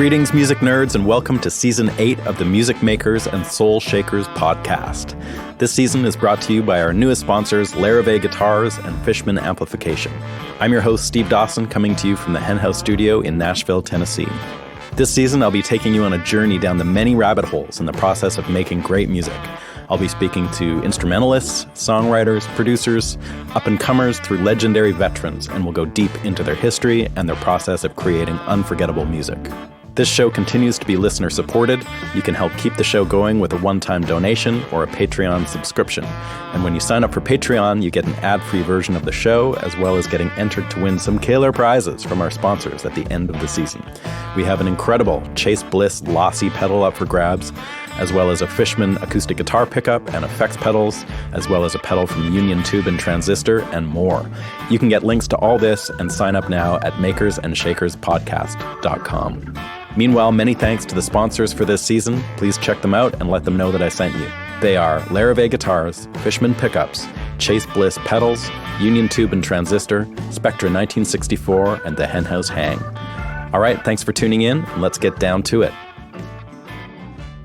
Greetings, music nerds, and welcome to Season 8 of the Music Makers and Soul Shakers podcast. This season is brought to you by our newest sponsors, Larrivee Guitars and Fishman Amplification. I'm your host, Steve Dawson, coming to you from the Henhouse studio in Nashville, Tennessee. This season, I'll be taking you on a journey down the many rabbit holes in the process of making great music. I'll be speaking to instrumentalists, songwriters, producers, up-and-comers through legendary veterans, and we'll go deep into their history and their process of creating unforgettable music. This show continues to be listener-supported. You can help keep the show going with a one-time donation or a Patreon subscription. And when you sign up for Patreon, you get an ad-free version of the show, as well as getting entered to win some killer prizes from our sponsors at the end of the season. We have an incredible Chase Bliss Lossy pedal up for grabs, as well as a Fishman acoustic guitar pickup and effects pedals, as well as a pedal from Union Tube and Transistor, and more. You can get links to all this and sign up now at makersandshakerspodcast.com. Meanwhile, many thanks to the sponsors for this season. Please check them out and let them know that I sent you. They are Larrivee Guitars, Fishman Pickups, Chase Bliss Pedals, Union Tube and Transistor, Spectra 1964, and the Henhouse Hang. All right, thanks for tuning in, and let's get down to it.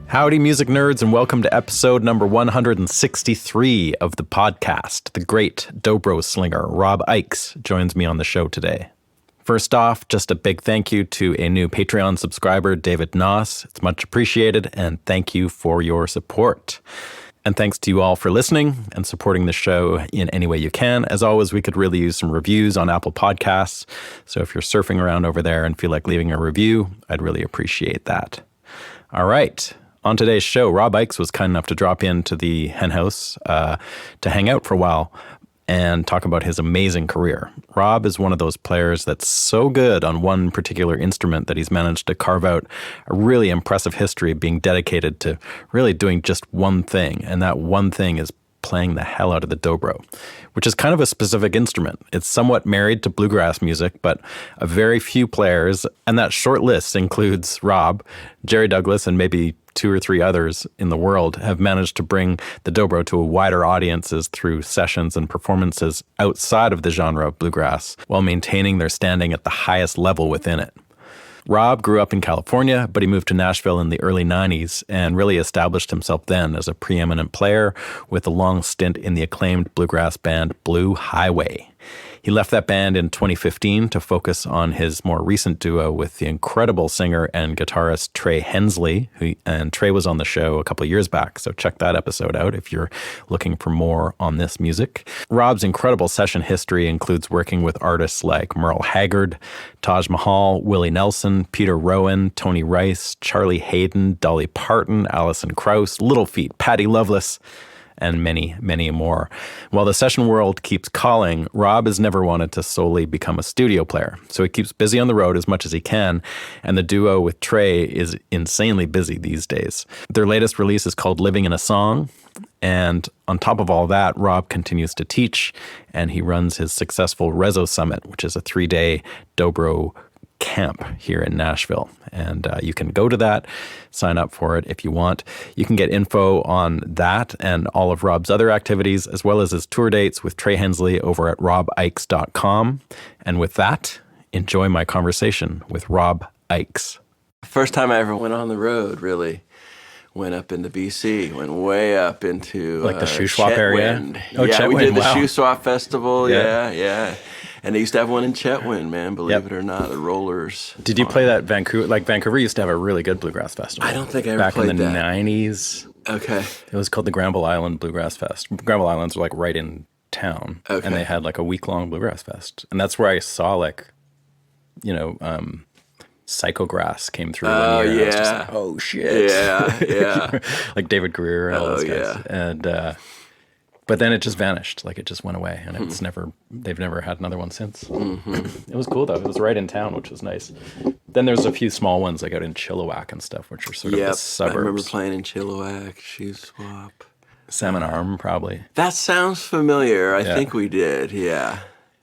Howdy, music nerds, and welcome to episode number 163 of the podcast. The great Dobro slinger, Rob Ickes, joins me on the show today. First off, just a big thank you to a new Patreon subscriber, David Noss. It's much appreciated, and thank you for your support. And thanks to you all for listening and supporting the show in any way you can. As always, we could really use some reviews on Apple Podcasts. So if you're surfing around over there and feel like leaving a review, I'd really appreciate that. All right. On today's show, Rob Ickes was kind enough to drop into the Henhouse to hang out for a while and talk about his amazing career. Rob is one of those players that's so good on one particular instrument that he's managed to carve out a really impressive history of being dedicated to really doing just one thing, and that one thing is playing the hell out of the dobro, which is kind of a specific instrument. It's somewhat married to bluegrass music, but a very few players, and that short list includes Rob, Jerry Douglas, and maybe 2 or 3 others in the world, have managed to bring the dobro to a wider audiences through sessions and performances outside of the genre of bluegrass, while maintaining their standing at the highest level within it. Rob grew up in California, but he moved to Nashville in the early 90s and really established himself then as a preeminent player with a long stint in the acclaimed bluegrass band Blue Highway. He left that band in 2015 to focus on his more recent duo with the incredible singer and guitarist Trey Hensley, and Trey was on the show a couple of years back, so check that episode out if you're looking for more on this music. Rob's incredible session history includes working with artists like Merle Haggard, Taj Mahal, Willie Nelson, Peter Rowan, Tony Rice, Charlie Haden, Dolly Parton, Allison Krauss, Little Feat, Patti Loveless, and many, many more. While the session world keeps calling, Rob has never wanted to solely become a studio player. So he keeps busy on the road as much as he can, and the duo with Trey is insanely busy these days. Their latest release is called Living in a Song, and on top of all that, Rob continues to teach, and he runs his successful Resosummit, which is a 3-day Dobro camp here in Nashville. And you can go to that, sign up for it if you want. You can get info on that and all of Rob's other activities, as well as his tour dates with Trey Hensley over at robickes.com. And with that, enjoy my conversation with Rob Ickes. First time I ever went on the road, really. Went up into BC, went way up into like the shoe swap area. Oh, yeah, Chetwynd, we did the wow. shoe swap festival. Yeah. And they used to have one in Chetwynd, man. Believe it or not, the Rollers. Did you play that Vancouver? Like Vancouver used to have a really good bluegrass festival. I don't think I ever back played in the that. 90s. Okay. It was called the Granville Island Bluegrass Fest. Granville Islands were like right in town, and they had like a week-long bluegrass fest, and that's where I saw like, Psychograss came through one year. Yeah. And I was just like, oh shit. Yeah. Like David Greer and all those guys. And but then it just vanished. Like it just went away, and they've never had another one since. Mm-hmm. It was cool though. It was right in town, which was nice. Then there's a few small ones like out in Chilliwack and stuff, which are sort of the suburbs. I remember playing in Chilliwack, shoe swap. Salmon Arm, probably. That sounds familiar. I think we did, yeah.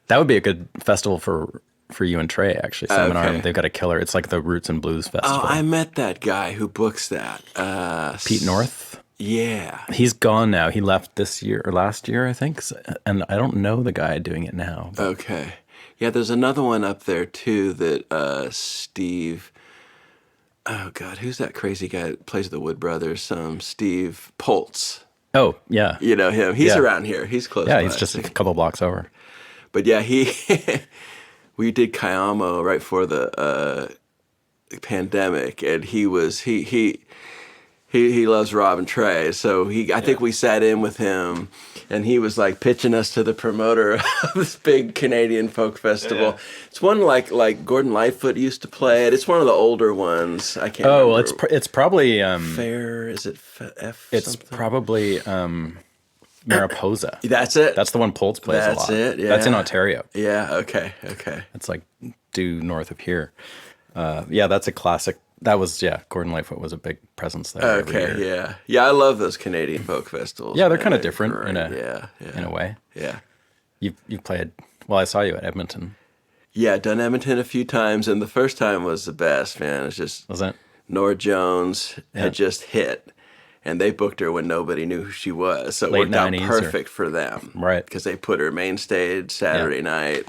That would be a good festival for you and Trey, actually. Salmon Arm, they've got a killer. It's like the Roots and Blues Festival. Oh, I met that guy who books that. Pete North? Yeah. He's gone now. He left this year or last year, I think. And I don't know the guy doing it now. But. Okay. Yeah, there's another one up there, too, that Steve oh God, who's that crazy guy that plays with the Wood Brothers? Steve Poltz. Oh, yeah. You know him. He's around here. He's close by. Yeah, he's just a couple blocks over. But yeah, we did Kayamo right before the pandemic, and he loves Rob and Trey. So I think we sat in with him, and he was like pitching us to the promoter of this big Canadian folk festival. Yeah. It's one like Gordon Lightfoot used to play it. It's one of the older ones. I can't. Oh, remember. Well, it's probably Fair. Is it F? It's something? Probably Mariposa. That's it. That's the one Poltz plays a lot. That's it. Yeah. That's in Ontario. Yeah. Okay. It's like due north of here. Yeah, that's a classic. That was, Gordon Lightfoot was a big presence there. Okay, yeah. I love those Canadian folk festivals. Yeah, they're kind of different in a way. Yeah. You've played, well, I saw you at Edmonton. Yeah, done Edmonton a few times, and the first time was the best, man. It's just... Was that? Nora Jones had just hit, and they booked her when nobody knew who she was, so it Late worked out 90s perfect for them. Right. Because they put her main stage Saturday night,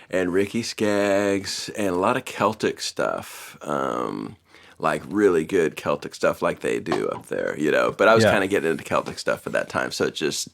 and Ricky Skaggs, and a lot of Celtic stuff. Like really good Celtic stuff like they do up there, you know. But I was kind of getting into Celtic stuff at that time, so it just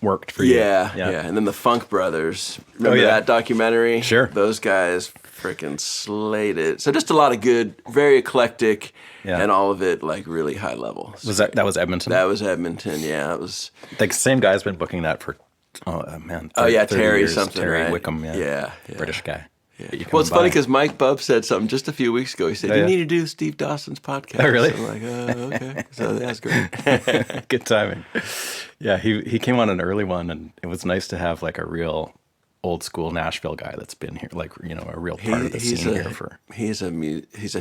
worked for you. Yeah. And then the Funk Brothers, remember that documentary? Sure. Those guys freaking slayed it. So just a lot of good, very eclectic, and all of it like really high level. Was that was Edmonton? That was Edmonton. Yeah, it was. The same guy's been booking that for 30 Terry years. something, Terry right? Wickham, Yeah. British guy. Yeah. Well, it's funny because Mike Bubb said something just a few weeks ago. He said, you need to do Steve Dawson's podcast. Oh, really? I'm like, okay. So that's great. Good timing. Yeah, he came on an early one, and it was nice to have like a real old school Nashville guy that's been here, like, you know, a real part of the scene here for. He's a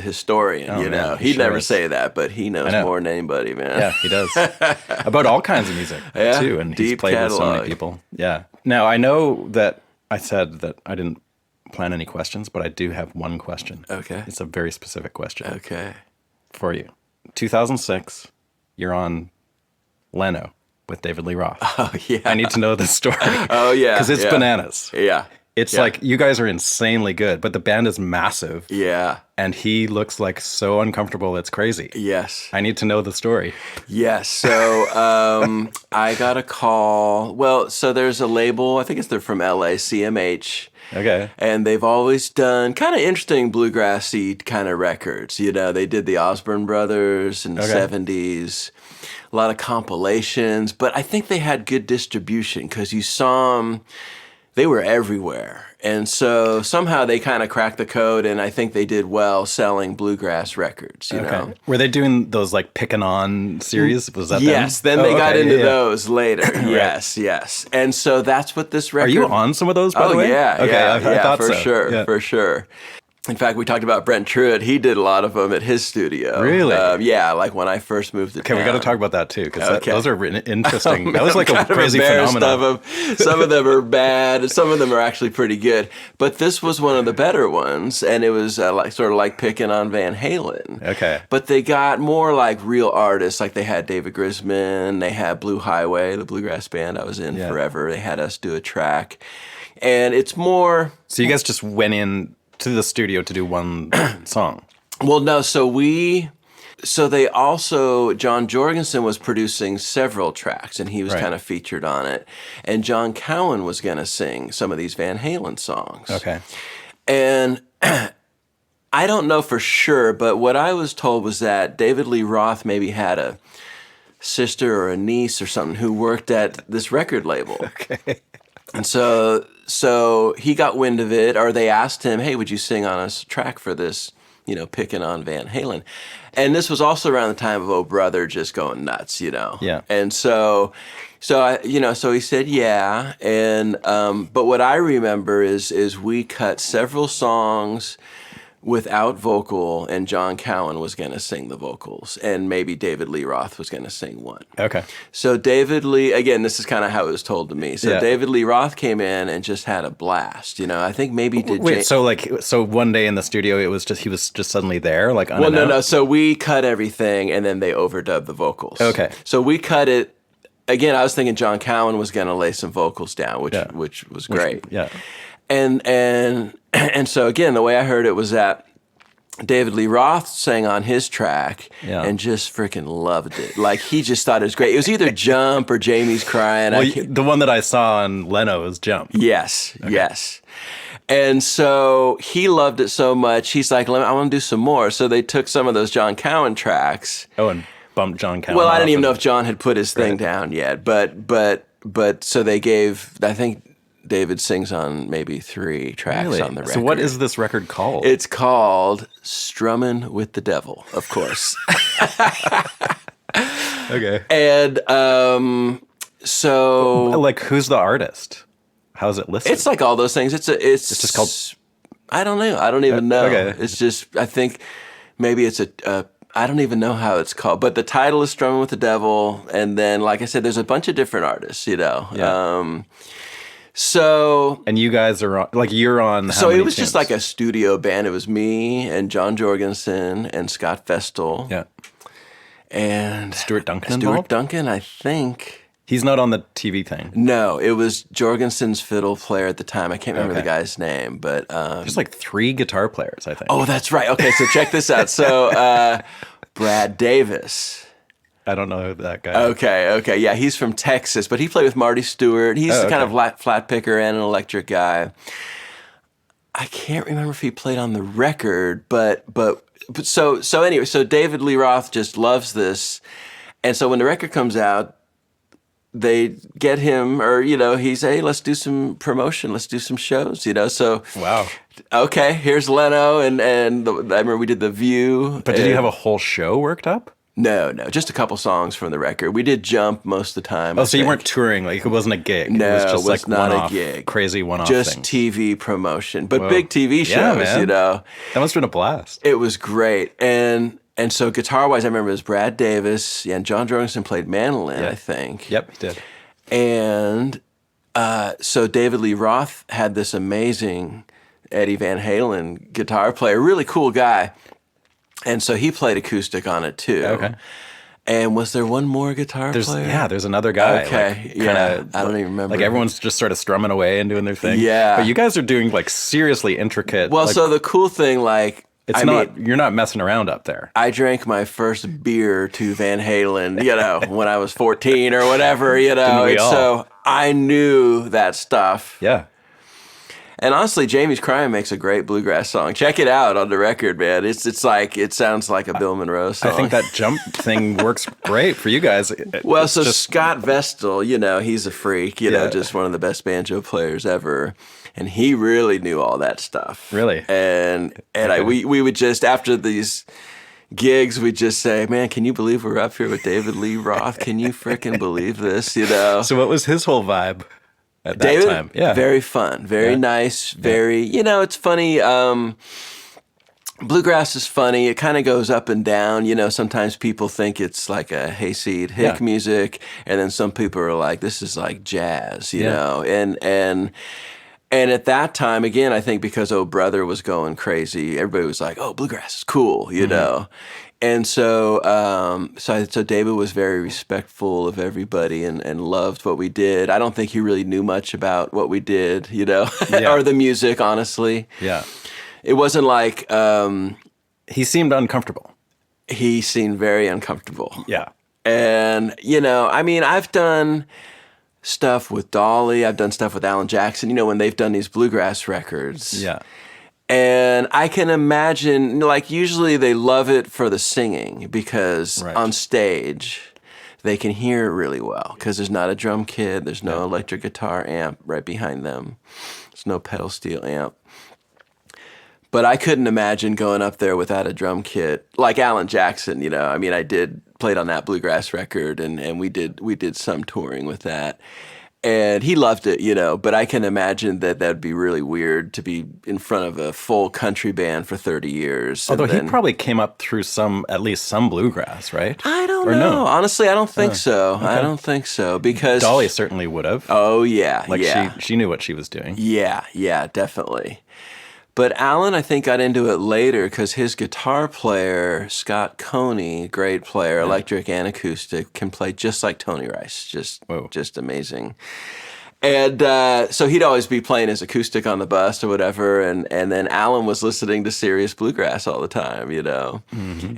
historian, you know. Man, He'd never say that, but he knows more than anybody, man. Yeah, he does. About all kinds of music, too, and he's played with so many people. Yeah. Now, I know that I said that I didn't plan any questions, but I do have one question. Okay. It's a very specific question. Okay. For you. 2006, you're on Leno with David Lee Roth. Oh, yeah. I need to know this story. Oh, yeah. Because it's bananas. Yeah. It's like, you guys are insanely good, but the band is massive. Yeah. And he looks like so uncomfortable, it's crazy. Yes. I need to know the story. Yes. So I got a call. Well, so there's a label, I think they're from LA, CMH. Okay. And they've always done kind of interesting bluegrassy kind of records. You know, they did the Osborne Brothers in the 70s, a lot of compilations, but I think they had good distribution because you saw them, they were everywhere. And so somehow they kind of cracked the code, and I think they did well selling bluegrass records, you know. Were they doing those like Pickin' On series? Was that Yes, them? then they got into those later. Yes. And so that's what this record... Are you on some of those, by the way? Yeah. Okay, I thought for so. Sure, for sure. In fact, we talked about Brent Truitt. He did a lot of them at his studio. Really? Yeah, like when I first moved to town. Okay, we got to talk about that too, because those are interesting. That was like a I'm crazy phenomenon. Of them. Some of them are bad. Some of them are actually pretty good. But this was one of the better ones, and it was sort of like picking on Van Halen. Okay. But they got more like real artists. Like they had David Grisman. They had Blue Highway, the bluegrass band I was in forever. They had us do a track. And it's more... So you guys just went in to the studio to do one song? Well, no. So they also, John Jorgensen was producing several tracks, and he was kind of featured on it. And John Cowan was going to sing some of these Van Halen songs. Okay. And I don't know for sure, but what I was told was that David Lee Roth maybe had a sister or a niece or something who worked at this record label. Okay. And so he got wind of it, or they asked him, hey, would you sing on a track for this, you know, picking on Van Halen? And this was also around the time of Oh Brother just going nuts, you know? Yeah. And so he said, yeah. And, but what I remember is we cut several songs without vocal, and John Cowan was going to sing the vocals, and maybe David Lee Roth was going to sing one. Okay. So David Lee, again, this is kind of how it was told to me. So David Lee Roth came in and just had a blast. You know, I think maybe did. Wait, so one day in the studio, he was just suddenly there, like unannounced? Well, no. So we cut everything, and then they overdubbed the vocals. Okay. So we cut it. Again, I was thinking John Cowan was going to lay some vocals down, which was great. Yeah. And so again, the way I heard it was that David Lee Roth sang on his track Yeah. and just freaking loved it. Like, he just thought it was great. It was either Jump or Jamie's Crying. Well, the one that I saw on Leno is Jump. Yes, yes. And so he loved it so much, he's like, I want to do some more. So they took some of those John Cowan tracks. Oh, and bumped John Cowan. Well, I didn't even know if John had put his thing down yet. But so they gave, I think David sings on maybe 3 tracks on the record. So what is this record called? It's called Strummin' with the Devil, of course. Okay. And so... Like, who's the artist? How's it listed? It's like all those things. It's just called... I don't know. I don't even know. Okay. It's just, I think maybe it's I don't even know how it's called, but the title is Strummin' with the Devil. And then, like I said, there's a bunch of different artists, Yeah. So... And you guys are on... Like, you're on So it was just like a studio band. It was me and John Jorgensen and Scott Vestal. Yeah. And... Stuart Duncan Stuart involved? Duncan, I think... He's not on the TV thing. No, it was Jorgensen's fiddle player at the time. I can't remember the guy's name, but... There's like 3 guitar players, I think. Oh, that's right. Okay, so check this out. So Brad Davis. I don't know that guy. Okay. Yeah, he's from Texas, but he played with Marty Stewart. He's kind of flat picker and an electric guy. I can't remember if he played on the record, but so anyway, so David Lee Roth just loves this. And so when the record comes out, they get him, or, he's, hey, let's do some promotion. Let's do some shows, so. Wow. Okay, here's Leno, and I remember we did The View. But did you have a whole show worked up? No, just a couple songs from the record. We did Jump most of the time. Oh, so you weren't touring, like it wasn't a gig. No, it was just like not one-off, a gig. Crazy one-off just things. TV promotion, but Whoa. big TV shows, Yeah, man. That must have been a blast. It was great. And so guitar-wise, I remember it was Brad Davis, and John Jorgensen played mandolin, I think. Yep, he did. And so David Lee Roth had this amazing Eddie Van Halen guitar player, really cool guy. And so he played acoustic on it too. Okay. And was there one more guitar player? Yeah, there's another guy. Okay, I don't even remember. Like everyone's just sort of strumming away and doing their thing. Yeah. But you guys are doing like seriously intricate. Well, like, so the cool thing, like, you're not messing around up there. I drank my first beer to Van Halen, when I was 14 or whatever, Didn't we all? So I knew that stuff. Yeah. And honestly, Jamie's Crying makes a great bluegrass song. Check it out on the record, man. It's like, it sounds like a Bill Monroe song. I think that Jump thing works great for you guys. Well, so Scott Vestal, he's a freak, just one of the best banjo players ever. And he really knew all that stuff. Really? And we would just, after these gigs, we'd just say, man, can you believe we're up here with David Lee Roth? Can you freaking believe this, So what was his whole vibe at that David, time? Yeah. Very fun, very nice, very, it's funny. Bluegrass is funny. It kind of goes up and down. Sometimes people think it's like a hayseed hick music, and then some people are like, this is like jazz, know. And at that time, again, I think because Oh Brother was going crazy, everybody was like, oh, bluegrass is cool, know. And so so David was very respectful of everybody and loved what we did. I don't think he really knew much about what we did, or the music, honestly. Yeah. It wasn't like... he seemed uncomfortable. He seemed very uncomfortable. Yeah. And, I've done stuff with Dolly. I've done stuff with Alan Jackson, when they've done these bluegrass records. Yeah. And I can imagine, like, usually they love it for the singing because on stage they can hear it really well because there's not a drum kit, there's no electric guitar amp right behind them, there's no pedal steel amp. But I couldn't imagine going up there without a drum kit, like Alan Jackson, I played on that bluegrass record and we did some touring with that. And he loved it, but I can imagine that that'd be really weird to be in front of a full country band for 30 years. Although he probably came up through at least some bluegrass, right? I don't know. No? Honestly, I don't think so. Okay. I don't think so because... Dolly certainly would have. Oh, yeah. Like she knew what she was doing. Yeah, definitely. But Alan, I think, got into it later because his guitar player, Scott Coney, great player, electric and acoustic, can play just like Tony Rice, just amazing. And so he'd always be playing his acoustic on the bus or whatever, and then Alan was listening to serious bluegrass all the time,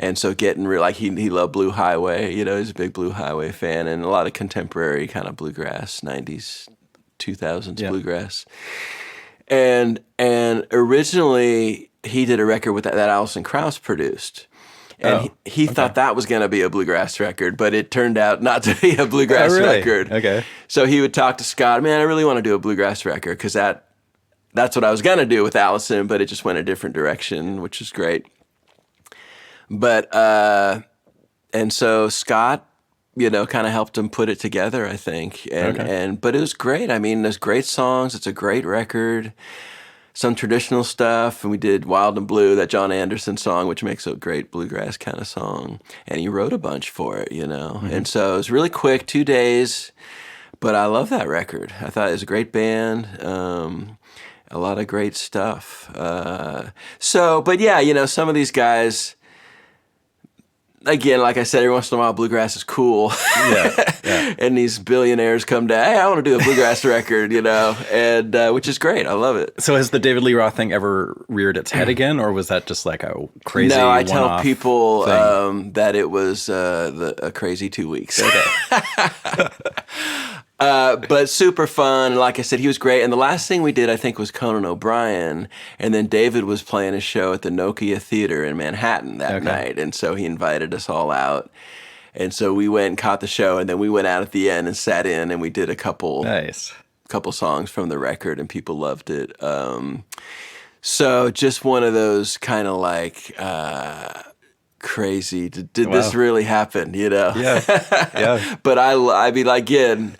and so getting real, like he loved Blue Highway, he's a big Blue Highway fan, and a lot of contemporary kind of bluegrass, 90s, 2000s bluegrass, and originally he did a record with that Allison Krauss produced. And he thought that was going to be a bluegrass record, but it turned out not to be a bluegrass record. Okay. So he would talk to Scott, man, I really want to do a bluegrass record, because that's what I was going to do with Allison, but it just went a different direction, which is great. But, and so Scott, kind of helped him put it together, I think. But it was great. I mean, there's great songs. It's a great record. Some traditional stuff, and we did Wild and Blue, that John Anderson song, which makes a great bluegrass kind of song. And he wrote a bunch for it, And so it was really quick, 2 days, but I love that record. I thought it was a great band, a lot of great stuff. But yeah, some of these guys, again, like I said, every once in a while, bluegrass is cool. Yeah. And these billionaires come down, hey, I want to do a bluegrass record, and which is great. I love it. So has the David Lee Roth thing ever reared its head again, or was that just like a crazy No, I one-off tell people thing? that it was a crazy 2 weeks. Okay. But super fun. Like I said, he was great. And the last thing we did, I think, was Conan O'Brien. And then David was playing a show at the Nokia Theater in Manhattan that night. And so he invited us all out. And so we went and caught the show. And then we went out at the end and sat in, and we did a couple songs from the record, and people loved it. So just one of those kind of like crazy, did this really happen, Yeah. But I mean, like, again,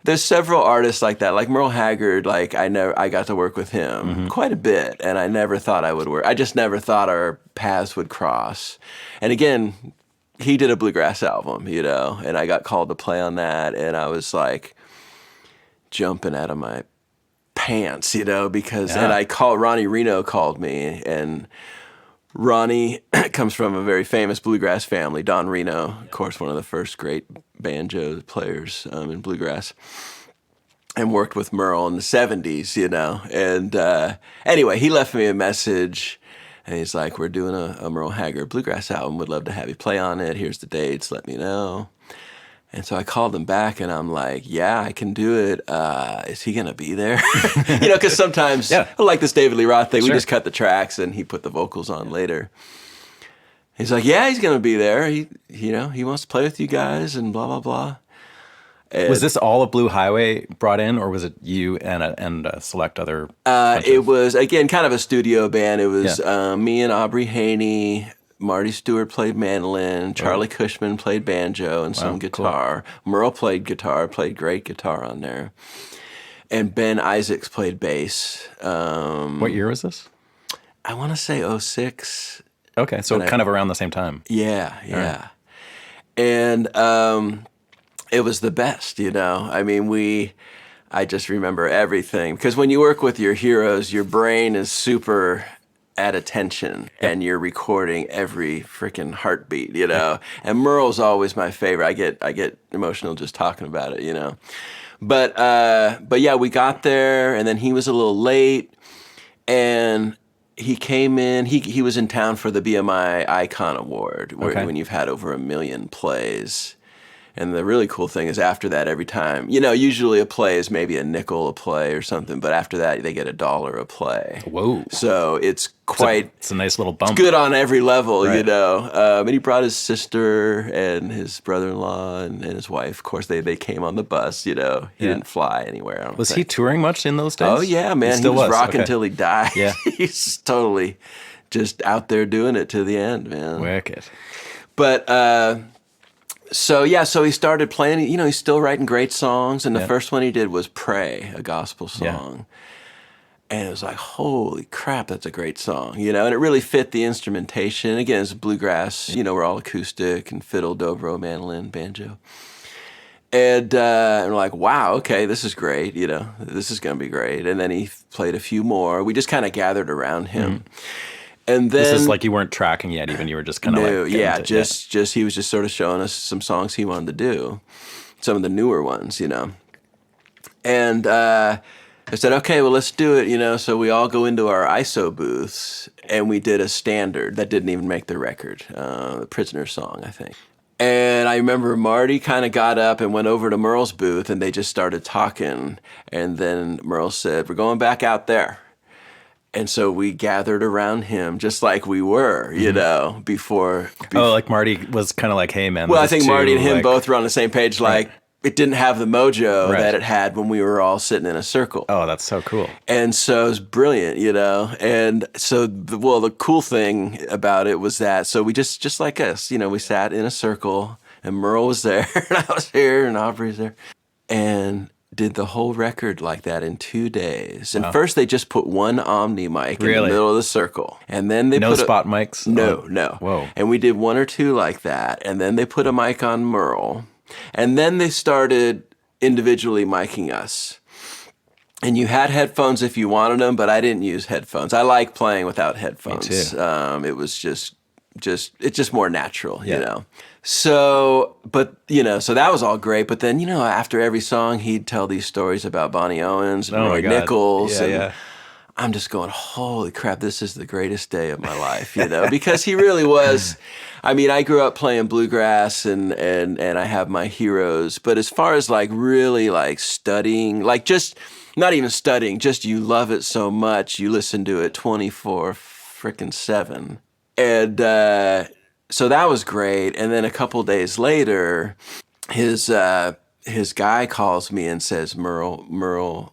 there's several artists like that, like Merle Haggard. Like I got to work with him quite a bit, and I never thought I would work. I just never thought our paths would cross. And again, he did a bluegrass album, and I got called to play on that, and I was like jumping out of my pants, because and Ronnie Reno called me, and Ronnie comes from a very famous bluegrass family. Don Reno, of course, one of the first great banjo players in bluegrass, and worked with Merle in the 70s, And anyway, he left me a message, and he's like, we're doing a Merle Haggard bluegrass album. Would love to have you play on it. Here's the dates. Let me know. And so I called him back, and I'm like, yeah, I can do it. Is he going to be there? Because sometimes, like this David Lee Roth thing, we just cut the tracks, and he put the vocals on later. He's like, yeah, he's going to be there. He wants to play with you guys, and blah, blah, blah. And was this all of Blue Highway brought in, or was it you and a select other? It was, again, kind of a studio band. It was me and Aubrey Haney. Marty Stewart played mandolin, Charlie Cushman played banjo and some guitar. Cool. Merle played guitar, played great guitar on there. And Ben Isaacs played bass. What year was this? I want to say 06. Okay, so kind of around the same time. Yeah. Right. And it was the best, I mean, I just remember everything. Because when you work with your heroes, your brain is super at attention, and you're recording every freaking heartbeat, And Merle's always my favorite. I get emotional just talking about it, But yeah, we got there, and then he was a little late, and he came in. He was in town for the BMI Icon Award, when you've had over 1 million plays. And the really cool thing is after that, every time, usually a play is maybe a nickel a play or something, but after that, they get $1 a play. Whoa. So it's quite... It's a nice little bump. It's good on every level, And he brought his sister and his brother-in-law and his wife. Of course, they came on the bus, He didn't fly anywhere, I don't Was think. he touring much in those days? Oh, yeah, man. He was rocking till he died. Yeah. He's totally just out there doing it to the end, man. Wicked. But... So he started playing, he's still writing great songs, and the first one he did was Pray, a gospel song. And it was like, holy crap, that's a great song, and it really fit the instrumentation. Again, it's bluegrass, we're all acoustic and fiddle, dobro, mandolin, banjo. And we're like, wow, okay, this is great, this is going to be great. And then he played a few more. We just kind of gathered around him. And then, this is like you weren't tracking yet, even you were just kind of just he was just sort of showing us some songs he wanted to do, some of the newer ones, And I said, okay, well, let's do it, you know. So we all go into our ISO booths, and we did a standard that didn't even make the record, the Prisoner song, I think. And I remember Marty kind of got up and went over to Merle's booth, and they just started talking. And then Merle said, we're going back out there. And so we gathered around him just like we were, you know, before. Oh, like Marty was kind of like, hey, man. Well, I think Marty and him both were on the same page, like, it didn't have the mojo that it had when we were all sitting in a circle. Oh, that's so cool. And so it was brilliant, you know. And so, the cool thing about it was that, so we just like us, you know, we sat in a circle, and Merle was there, and I was here, and Aubrey's there. And did the whole record like that in 2 days. And first they just put one Omni mic in the middle of the circle. And then they put spot mics? No. Whoa. And we did 1 or 2 like that. And then they put a mic on Merle. And then they started individually micing us. And you had headphones if you wanted them, but I didn't use headphones. I like playing without headphones. Me too. It was it's just more natural, you know. So, but, you know, so that was all great. But then, you know, after every song, he'd tell these stories about Bonnie Owens and Roy Nichols. And I'm just going, holy crap, this is the greatest day of my life, you know, because he really was. I mean, I grew up playing bluegrass and I have my heroes. But as far as like really like studying, like just not even studying, just you love it so much, you listen to it 24/7. And so that was great. And then a couple days later, his guy calls me and says, Merle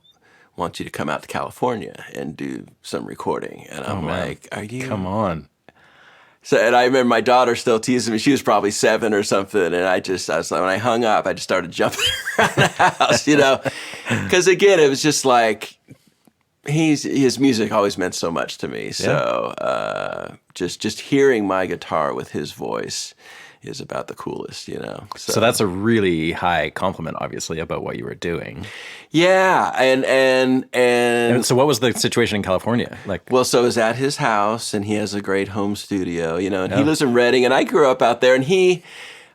wants you to come out to California and do some recording. And I'm like, are you? Come on. So, and I remember my daughter still teasing me. She was probably 7 or something. And I was like, when I hung up, I just started jumping around the house, you know, because again, it was just like, his music always meant so much to me. So just hearing my guitar with his voice is about the coolest, you know. So that's a really high compliment, obviously, about what you were doing. Yeah, and so what was the situation in California like? Well, so it was at his house, and he has a great home studio, you know. And he lives in Redding, and I grew up out there. And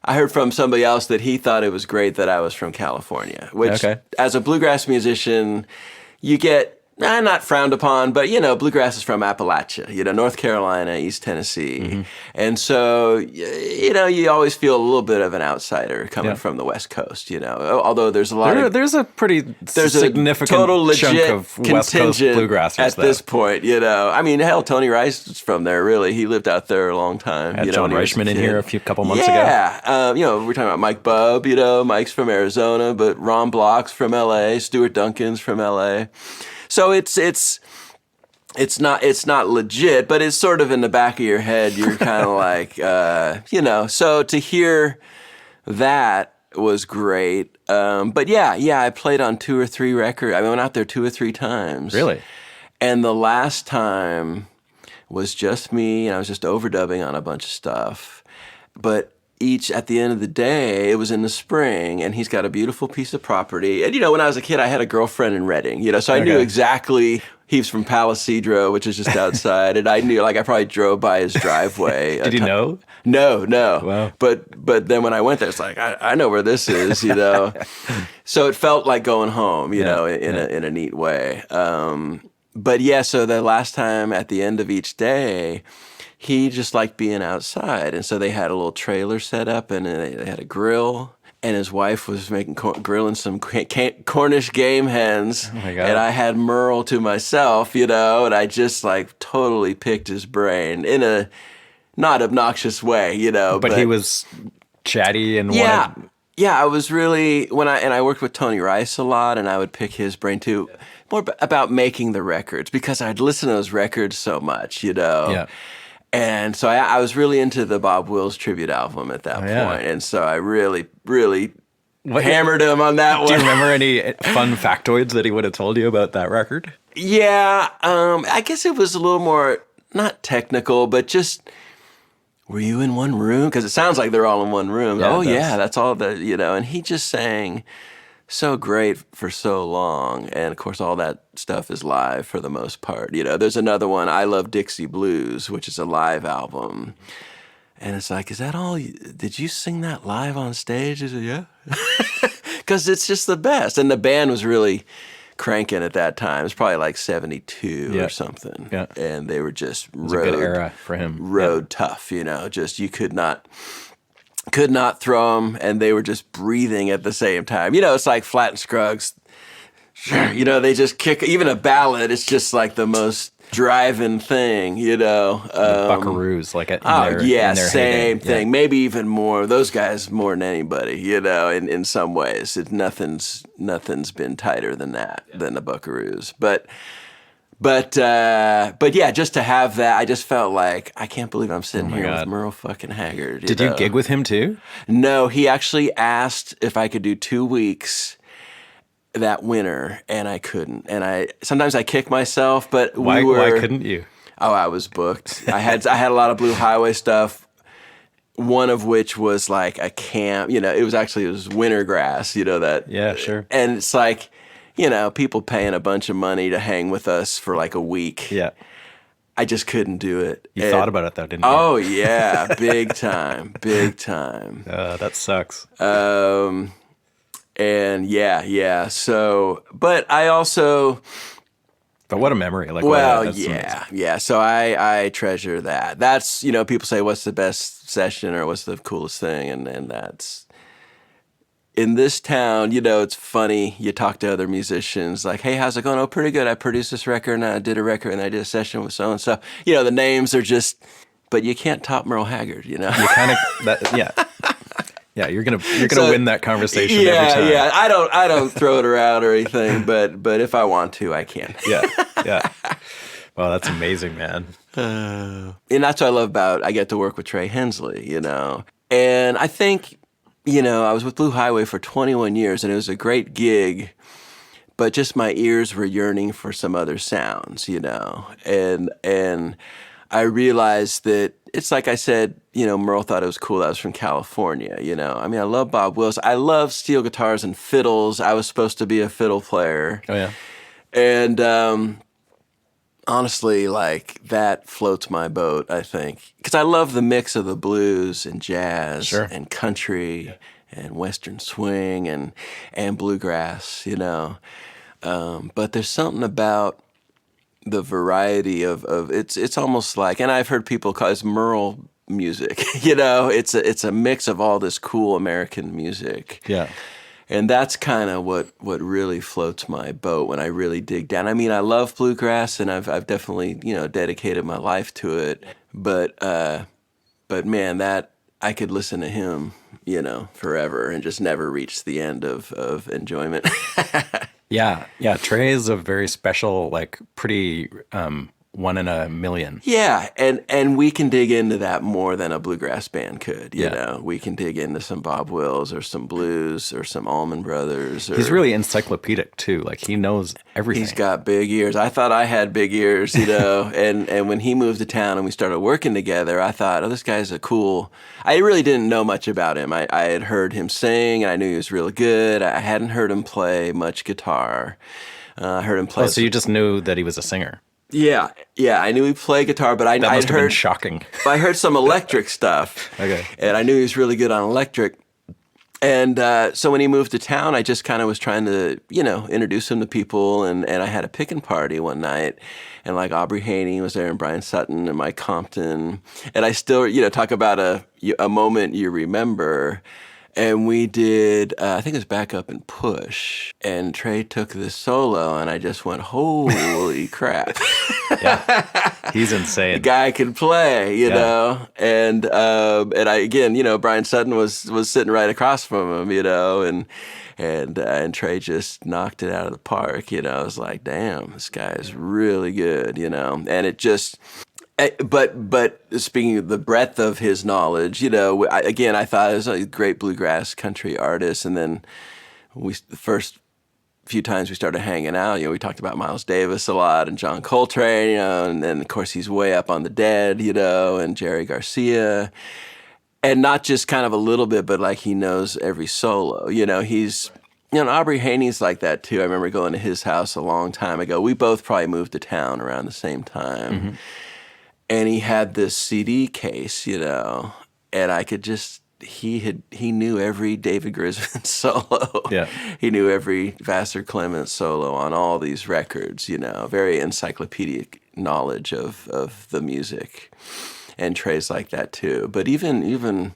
I heard from somebody else that he thought it was great that I was from California, which as a bluegrass musician, you get. Not frowned upon, but, you know, bluegrass is from Appalachia, you know, North Carolina, East Tennessee. Mm-hmm. And so, you know, you always feel a little bit of an outsider coming from the West Coast, you know, although there's a lot there's a pretty significant total chunk of West Coast bluegrassers at this point, you know. I mean, hell, Tony Rice is from there, really. He lived out there a long time. Had John Reichman in here a couple months ago. Yeah, you know, we're talking about Mike Bubb, you know, Mike's from Arizona, but Ron Block's from L.A., Stuart Duncan's from L.A., so it's not legit, but it's sort of in the back of your head. You're kind of like, you know. So to hear that was great. But yeah, I played on 2 or 3 records. I went out there 2 or 3 times. Really? And the last time was just me, and I was just overdubbing on a bunch of stuff. But at the end of the day, it was in the spring, and he's got a beautiful piece of property. And, you know, when I was a kid, I had a girlfriend in Redding, you know, so I knew exactly, he's from Palisadro, which is just outside, and I knew, like, I probably drove by his driveway. Did you know? No. Wow. But then when I went there, it's like, I know where this is, you know. So it felt like going home, you know, in a neat way. But yeah, so the last time at the end of each day, he just liked being outside. And so they had a little trailer set up, and they had a grill. And his wife was grilling some Cornish game hens. Oh my God. And I had Merle to myself, you know, and I just like totally picked his brain in a not obnoxious way, you know. But he was chatty and yeah. Yeah, I was really, I worked with Tony Rice a lot, and I would pick his brain too, more about making the records, because I'd listen to those records so much, you know. Yeah. And so I was really into the Bob Wills tribute album at that point. And so I really, really hammered him on that one. Do you remember any fun factoids that he would have told you about that record? Yeah, I guess it was a little more, not technical, but just, were you in one room? Because it sounds like they're all in one room. Yeah, that's all that, you know. And he just sang so great for so long. And of course, all that stuff is live for the most part. You know, there's another one, I Love Dixie Blues, which is a live album. And it's like, is that all? Did you sing that live on stage? Is it, yeah? Because it's just the best. And the band was really cranking at that time. It was probably like 72 or something. Yeah. And they were just it was a good era for him. Road tough, just you could not throw them, and they were just breathing at the same time. It's like Flat and Scruggs. They just kick, even a ballad, it's just like the most driving thing, The Buckaroos, like in their same heyday. thing. Maybe even more. Those guys more than anybody, in some ways. Nothing's been tighter than that, than the Buckaroos. But yeah, just to have that, I just felt like, I can't believe I'm sitting here with Merle fucking Haggard. Did you gig with him too? No, he actually asked if I could do 2 weeks that winter, and I couldn't. And sometimes I kick myself, but why couldn't you? Oh, I was booked. I had a lot of Blue Highway stuff. One of which was like a camp. It was winter grass. That. Yeah, sure. And it's like, people paying a bunch of money to hang with us for like a week. Yeah. I just couldn't do it. You thought about it though, didn't you? Oh yeah, big time, big time. That sucks. And yeah. So, but I also. But what a memory! Yeah. So I treasure that. That's people say, what's the best session or what's the coolest thing, and that's. In this town, it's funny. You talk to other musicians, like, "Hey, how's it going?" "Oh, pretty good. I produced this record, and I did a record, and I did a session with so and so." The names are just, but you can't top Merle Haggard. You kind of, yeah. Yeah, you're gonna win that conversation every time. Yeah. I don't throw it around or anything, but if I want to, I can. Yeah. Well, that's amazing, man. And that's what I love about. I get to work with Trey Hensley, and I think. I was with Blue Highway for 21 years, and it was a great gig, but just my ears were yearning for some other sounds, and I realized that it's like I said, Merle thought it was cool that I was from California, I mean, I love Bob Wills. I love steel guitars and fiddles. I was supposed to be a fiddle player. Oh, yeah. And honestly, like, that floats my boat, I think. Because I love the mix of the blues and jazz and country and western swing and bluegrass, But there's something about the variety of it's almost like, and I've heard people call it Merle music, It's a mix of all this cool American music. Yeah. And that's kind of what really floats my boat when I really dig down. I mean, I love bluegrass, and I've definitely dedicated my life to it. But man, that I could listen to him, forever and just never reach the end of enjoyment. Yeah. Trey is a very special, like, pretty one in a million. Yeah, and we can dig into that more than a bluegrass band could. You know, we can dig into some Bob Wills or some blues or some Allman Brothers. He's really encyclopedic too. Like, he knows everything. He's got big ears. I thought I had big ears, and when he moved to town and we started working together, I thought, oh, this guy's a cool. I really didn't know much about him. I had heard him sing, and I knew he was really good. I hadn't heard him play much guitar. I heard him play. Oh, so you just knew that he was a singer? Yeah, I knew he played guitar, but that must have been shocking. I heard some electric stuff. Okay. And I knew he was really good on electric. And so when he moved to town, I just kind of was trying to, introduce him to people. And I had a picking party one night. And like Aubrey Haney was there, and Brian Sutton and Mike Compton. And I still, talk about a moment you remember. And we did, I think it was Back Up and Push. And Trey took the solo, and I just went, holy crap. Yeah, he's insane. The guy can play, you know. And I, again, Brian Sutton was sitting right across from him, and Trey just knocked it out of the park, I was like, damn, this guy is really good, And it just... But speaking of the breadth of his knowledge, I thought he was a great bluegrass country artist. And then the first few times we started hanging out, we talked about Miles Davis a lot and John Coltrane, and then of course he's way up on the Dead, and Jerry Garcia. And not just kind of a little bit, but like he knows every solo. He's... Aubrey Haney's like that too. I remember going to his house a long time ago. We both probably moved to town around the same time. Mm-hmm. And he had this CD case, and I could just he knew every David Grisman solo. Yeah. He knew every Vassar Clements solo on all these records, you know, very encyclopedic knowledge of the music. And Trey's like that too. But even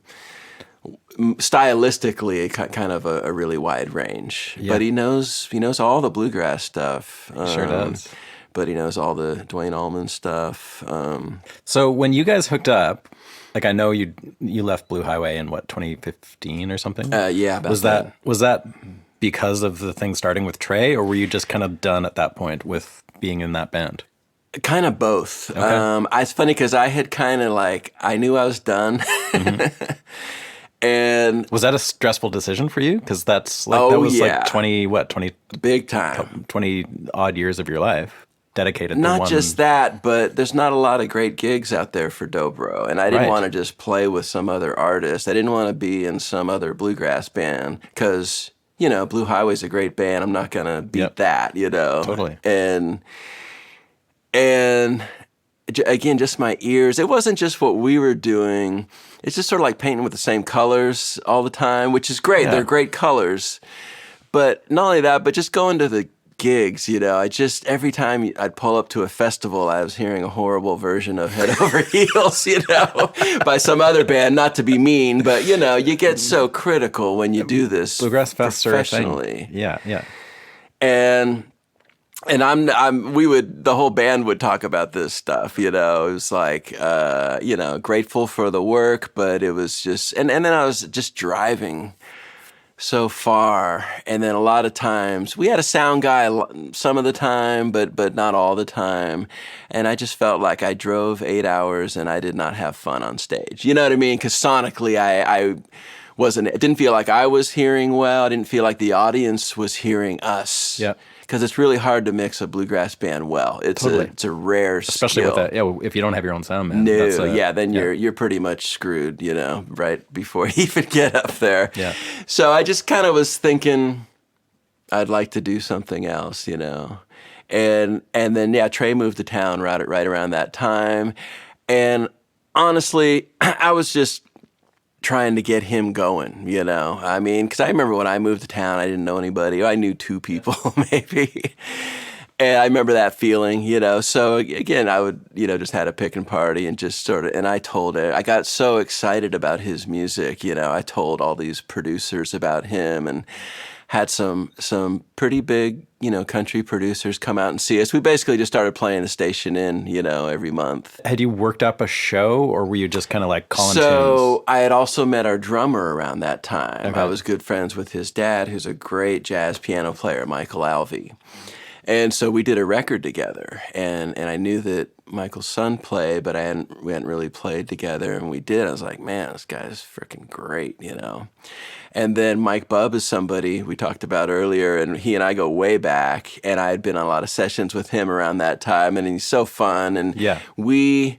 stylistically, kind of a really wide range. Yeah. But he knows all the bluegrass stuff. Sure does. But he knows all the Duane Allman stuff. So when you guys hooked up, like I know you left Blue Highway in what, 2015 or something? Yeah, about was that because of the thing starting with Trey, or were you just kind of done at that point with being in that band? Kind of both. Okay. It's funny because I had kind of like, I knew I was done. Mm-hmm. And was that a stressful decision for you? Because that's like, like 20 big time, 20 odd years of your life dedicated to not just that, but there's not a lot of great gigs out there for Dobro, and I didn't want to just play with some other artist. I didn't want to be in some other bluegrass band because, you know, Blue Highway's a great band. I'm not gonna beat that, you know. Totally. And again, just my ears. It wasn't just what we were doing. It's just sort of like painting with the same colors all the time, which is great. Yeah. They're great colors. But not only that, but just going to the gigs, you know, every time I'd pull up to a festival, I was hearing a horrible version of Head Over Heels, you know, by some other band, not to be mean, but, you know, you get so critical when you do this Bluegrass professionally. Yeah. And the whole band would talk about this stuff, you know. It was like, you know, grateful for the work, but it was just, and then I was just driving so far, and then a lot of times we had a sound guy some of the time, but not all the time, and I just felt like I drove 8 hours and I did not have fun on stage. You know what I mean? Because sonically, it didn't feel like I was hearing well. I didn't feel like the audience was hearing us. Yeah. Because it's really hard to mix a bluegrass band well. It's a rare especially skill. With that. If you don't have your own sound man. Then you're pretty much screwed, you know, right before you even get up there. Yeah. So I just kind of was thinking I'd like to do something else, you know. And then Trey moved to town right around that time. And honestly, I was just trying to get him going, you know. I mean, because I remember when I moved to town, I didn't know anybody. I knew 2 people, maybe. And I remember that feeling, you know. So, again, I would, you know, just had a picking party and just sort of, and I got so excited about his music, you know. I told all these producers about him and had some pretty big, you know, country producers come out and see us. We basically just started playing the station you know, every month. Had you worked up a show, or were you just kind of like calling tunes? So I had also met our drummer around that time. Okay. I was good friends with his dad, who's a great jazz piano player, Michael Alvey. And so we did a record together, and I knew that Michael's son played, but we hadn't really played together, and we did. I was like, man, this guy's freaking great, you know. And then Mike Bubb is somebody we talked about earlier, and he and I go way back, and I had been on a lot of sessions with him around that time, and he's so fun, and we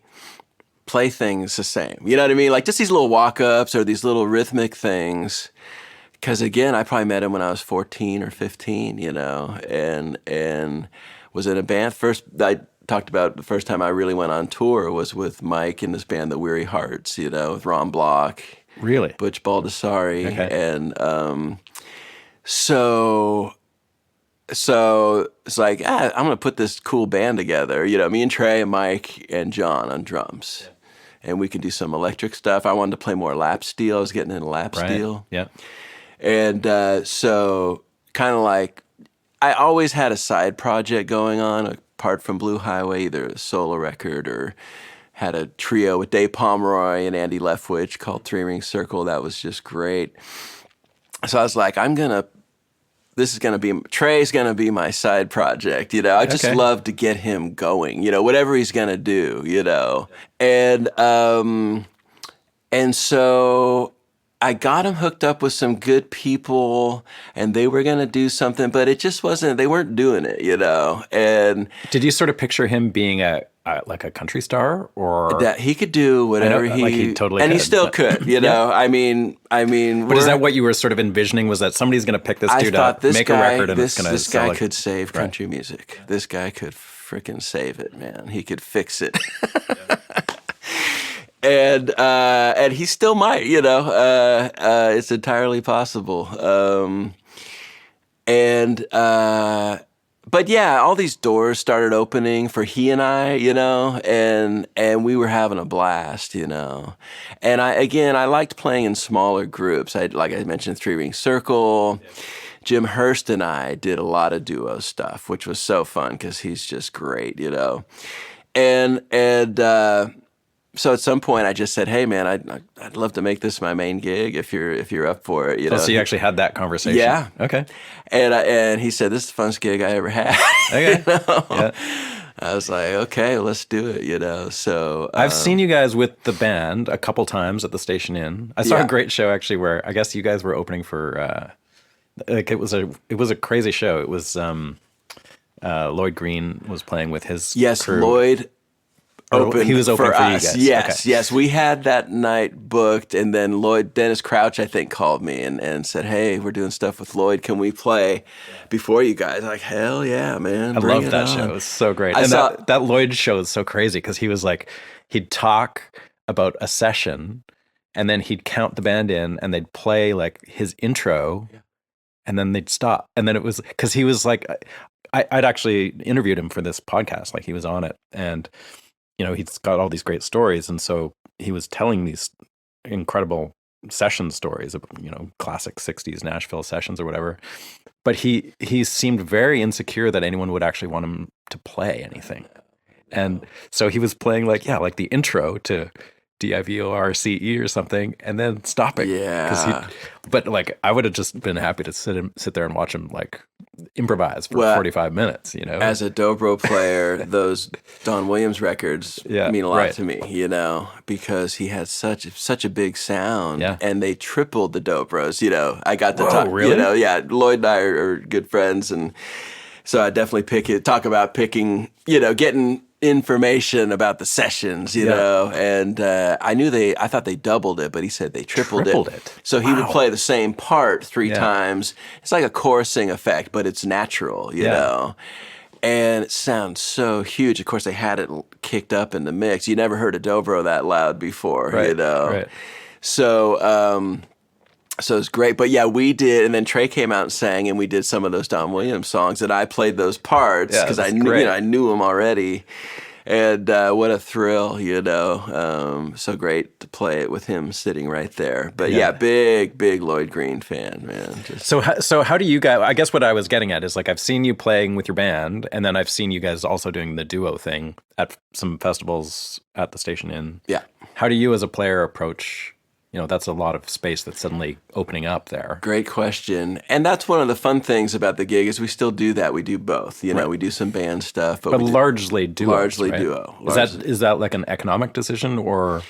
play things the same. You know what I mean? Like just these little walk-ups or these little rhythmic things. Because again, I probably met him when I was 14 or 15, you know, and was in a band. First, I talked about the first time I really went on tour was with Mike in this band, the Weary Hearts, you know, with Ron Block. Really? Butch Baldessari. Okay. And so it's like, I'm going to put this cool band together. You know, me and Trey and Mike and John on drums. Yeah. And we could do some electric stuff. I wanted to play more lap steel. I was getting into lap steel. Yeah. And so kind of like, I always had a side project going on apart from Blue Highway, either a solo record or had a trio with Dave Pomeroy and Andy Leftwich called 3 Ring Circle. That was just great. So I was like, Trey's going to be my side project, you know. I just love to get him going, you know, whatever he's going to do, you know. And so I got him hooked up with some good people, and they were going to do something, but it just wasn't, they weren't doing it, you know. And did you sort of picture him being like a country star, or that he could do whatever he totally and could, he still could, you know. I mean, but is that what you were sort of envisioning? Was that somebody's going to pick this dude up, make a record, and it's going to this guy could save country music. This guy could freaking save it, man. He could fix it. And he still might, it's entirely possible. But yeah, all these doors started opening for he and I, and we were having a blast, And I liked playing in smaller groups. Like I mentioned, Three Ring Circle. Yep. Jim Hurst and I did a lot of duo stuff, which was so fun because he's just great, And so at some point I just said, "Hey man, I'd love to make this my main gig if you're up for it." So you actually had that conversation. Yeah. Okay. And he said, "This is the funnest gig I ever had." Okay. Yeah. I was like, "Okay, let's do it." So I've seen you guys with the band a couple times at the Station Inn. I saw a great show actually where I guess you guys were opening for it was a crazy show. It was Lloyd Green was playing with his crew. Lloyd. He was opening for you guys. Yes. We had that night booked, and then Dennis Crouch, I think, called me and said, "Hey, we're doing stuff with Lloyd. Can we play before you guys?" Like, hell yeah, man! I loved that show. It was so great. That Lloyd show is so crazy because he was like, he'd talk about a session, and then he'd count the band in, and they'd play like his intro, and then they'd stop, and then it was because he was like, I'd actually interviewed him for this podcast, like he was on it, and. He's got all these great stories. And so he was telling these incredible session stories of, classic 60s Nashville sessions or whatever. But he seemed very insecure that anyone would actually want him to play anything. And so he was playing like the intro to DIVORCE or something and then stopping. Yeah. But like, I would have just been happy to sit there and watch him like improvise for 45 minutes, As a dobro player, those Don Williams records mean a lot to me, because he had such a big sound and they tripled the dobros, I got to talk, really? Lloyd and I are good friends. And so I definitely talk about picking, getting information about the sessions, and I thought they doubled it, but he said they tripled it. So he would play the same part 3 times. It's like a chorusing effect, but it's natural, you know. And it sounds so huge. Of course, they had it kicked up in the mix. You never heard a dobro that loud before, Right. So it's great. But yeah, we did, and then Trey came out and sang, and we did some of those Don Williams songs, and I played those parts because I knew them already. And what a thrill, so great to play it with him sitting right there. But big Lloyd Green fan, man. So how do you guys, I guess what I was getting at is like, I've seen you playing with your band, and then I've seen you guys also doing the duo thing at some festivals at the Station Inn. Yeah. How do you as a player approach, that's a lot of space that's suddenly opening up there. Great question. And that's one of the fun things about the gig is we still do that. We do both. We do some band stuff. But largely duo. Largely duo. Is that like an economic decision or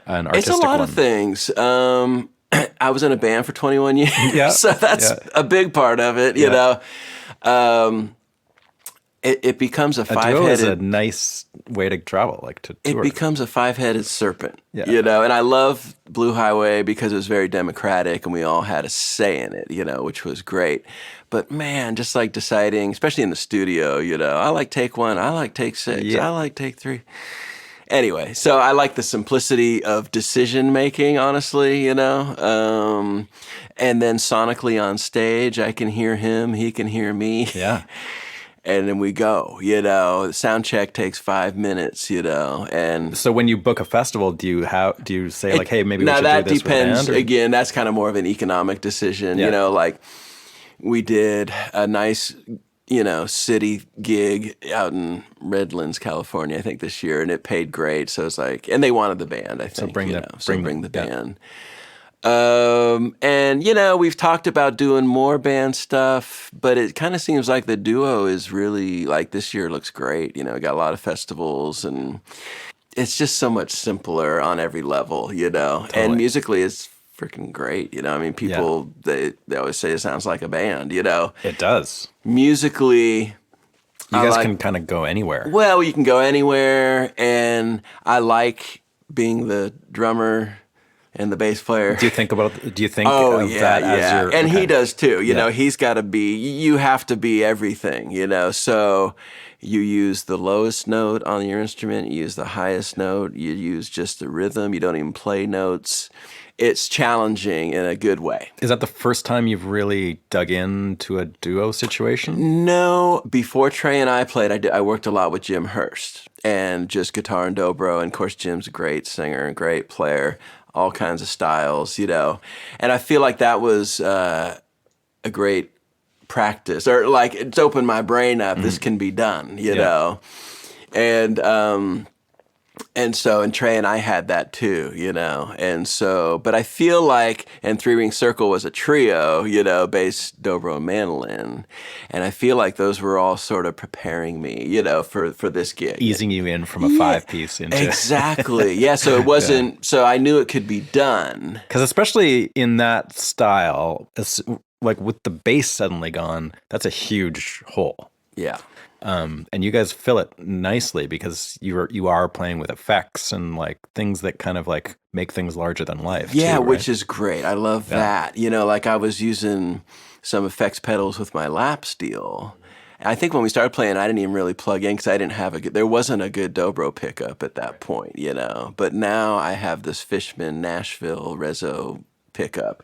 an artistic one? It's a lot of things. I was in a band for 21 years, so that's a big part of it, It becomes a five-headed... duo is a nice way to travel, like to tour. It becomes a five-headed serpent, And I love Blue Highway because it was very democratic and we all had a say in it, which was great. But man, just like deciding, especially in the studio, I like take 1, I like take 6, I like take 3. Anyway, so I like the simplicity of decision-making, honestly, And then sonically on stage, I can hear him, he can hear me. Yeah. And then we go, the sound check takes 5 minutes, and so when you book a festival, do you say like, hey, maybe we should do this with a band? Now that depends. Again, that's kind of more of an economic decision, like we did a nice, city gig out in Redlands, California, I think this year, and it paid great. So it's like, and they wanted the band, I think. So bring the band. And we've talked about doing more band stuff, but it kind of seems like the duo is really like this year looks great. Got a lot of festivals and it's just so much simpler on every level, Totally. And musically it's freaking great. People, they always say it sounds like a band, It does. Musically, you guys can kind of go anywhere. Well, you can go anywhere, and I like being the drummer and the bass player. Do you think of that as your... And he does too. You know, he's got to be, you have to be everything, you know. So you use the lowest note on your instrument, you use the highest note, you use just the rhythm, you don't even play notes. It's challenging in a good way. Is that the first time you've really dug into a duo situation? No. Before Trey and I played, I worked a lot with Jim Hurst and just guitar and dobro. And of course, Jim's a great singer and great player, all kinds of styles, you know. And I feel like that was a great practice, or like it's opened my brain up. This can be done, you know. And so, and Trey and I had that too, you know. And so, but I feel like, and Three Ring Circle was a trio, you know, bass, dobro, and mandolin. And I feel like those were all sort of preparing me, you know, for this gig. Easing you in from a five-piece into... Exactly. Yeah, so it wasn't, so I knew it could be done. Because especially in that style, like with the bass suddenly gone, that's a huge hole. Yeah. And you guys fill it nicely because you are playing with effects and like things that kind of like make things larger than life. Yeah, too, right? which is great. I love that. You know, like I was using some effects pedals with my lap steel. I think when we started playing, I didn't even really plug in because I didn't have there wasn't a good dobro pickup at that point, you know. But now I have this Fishman Nashville Reso pickup,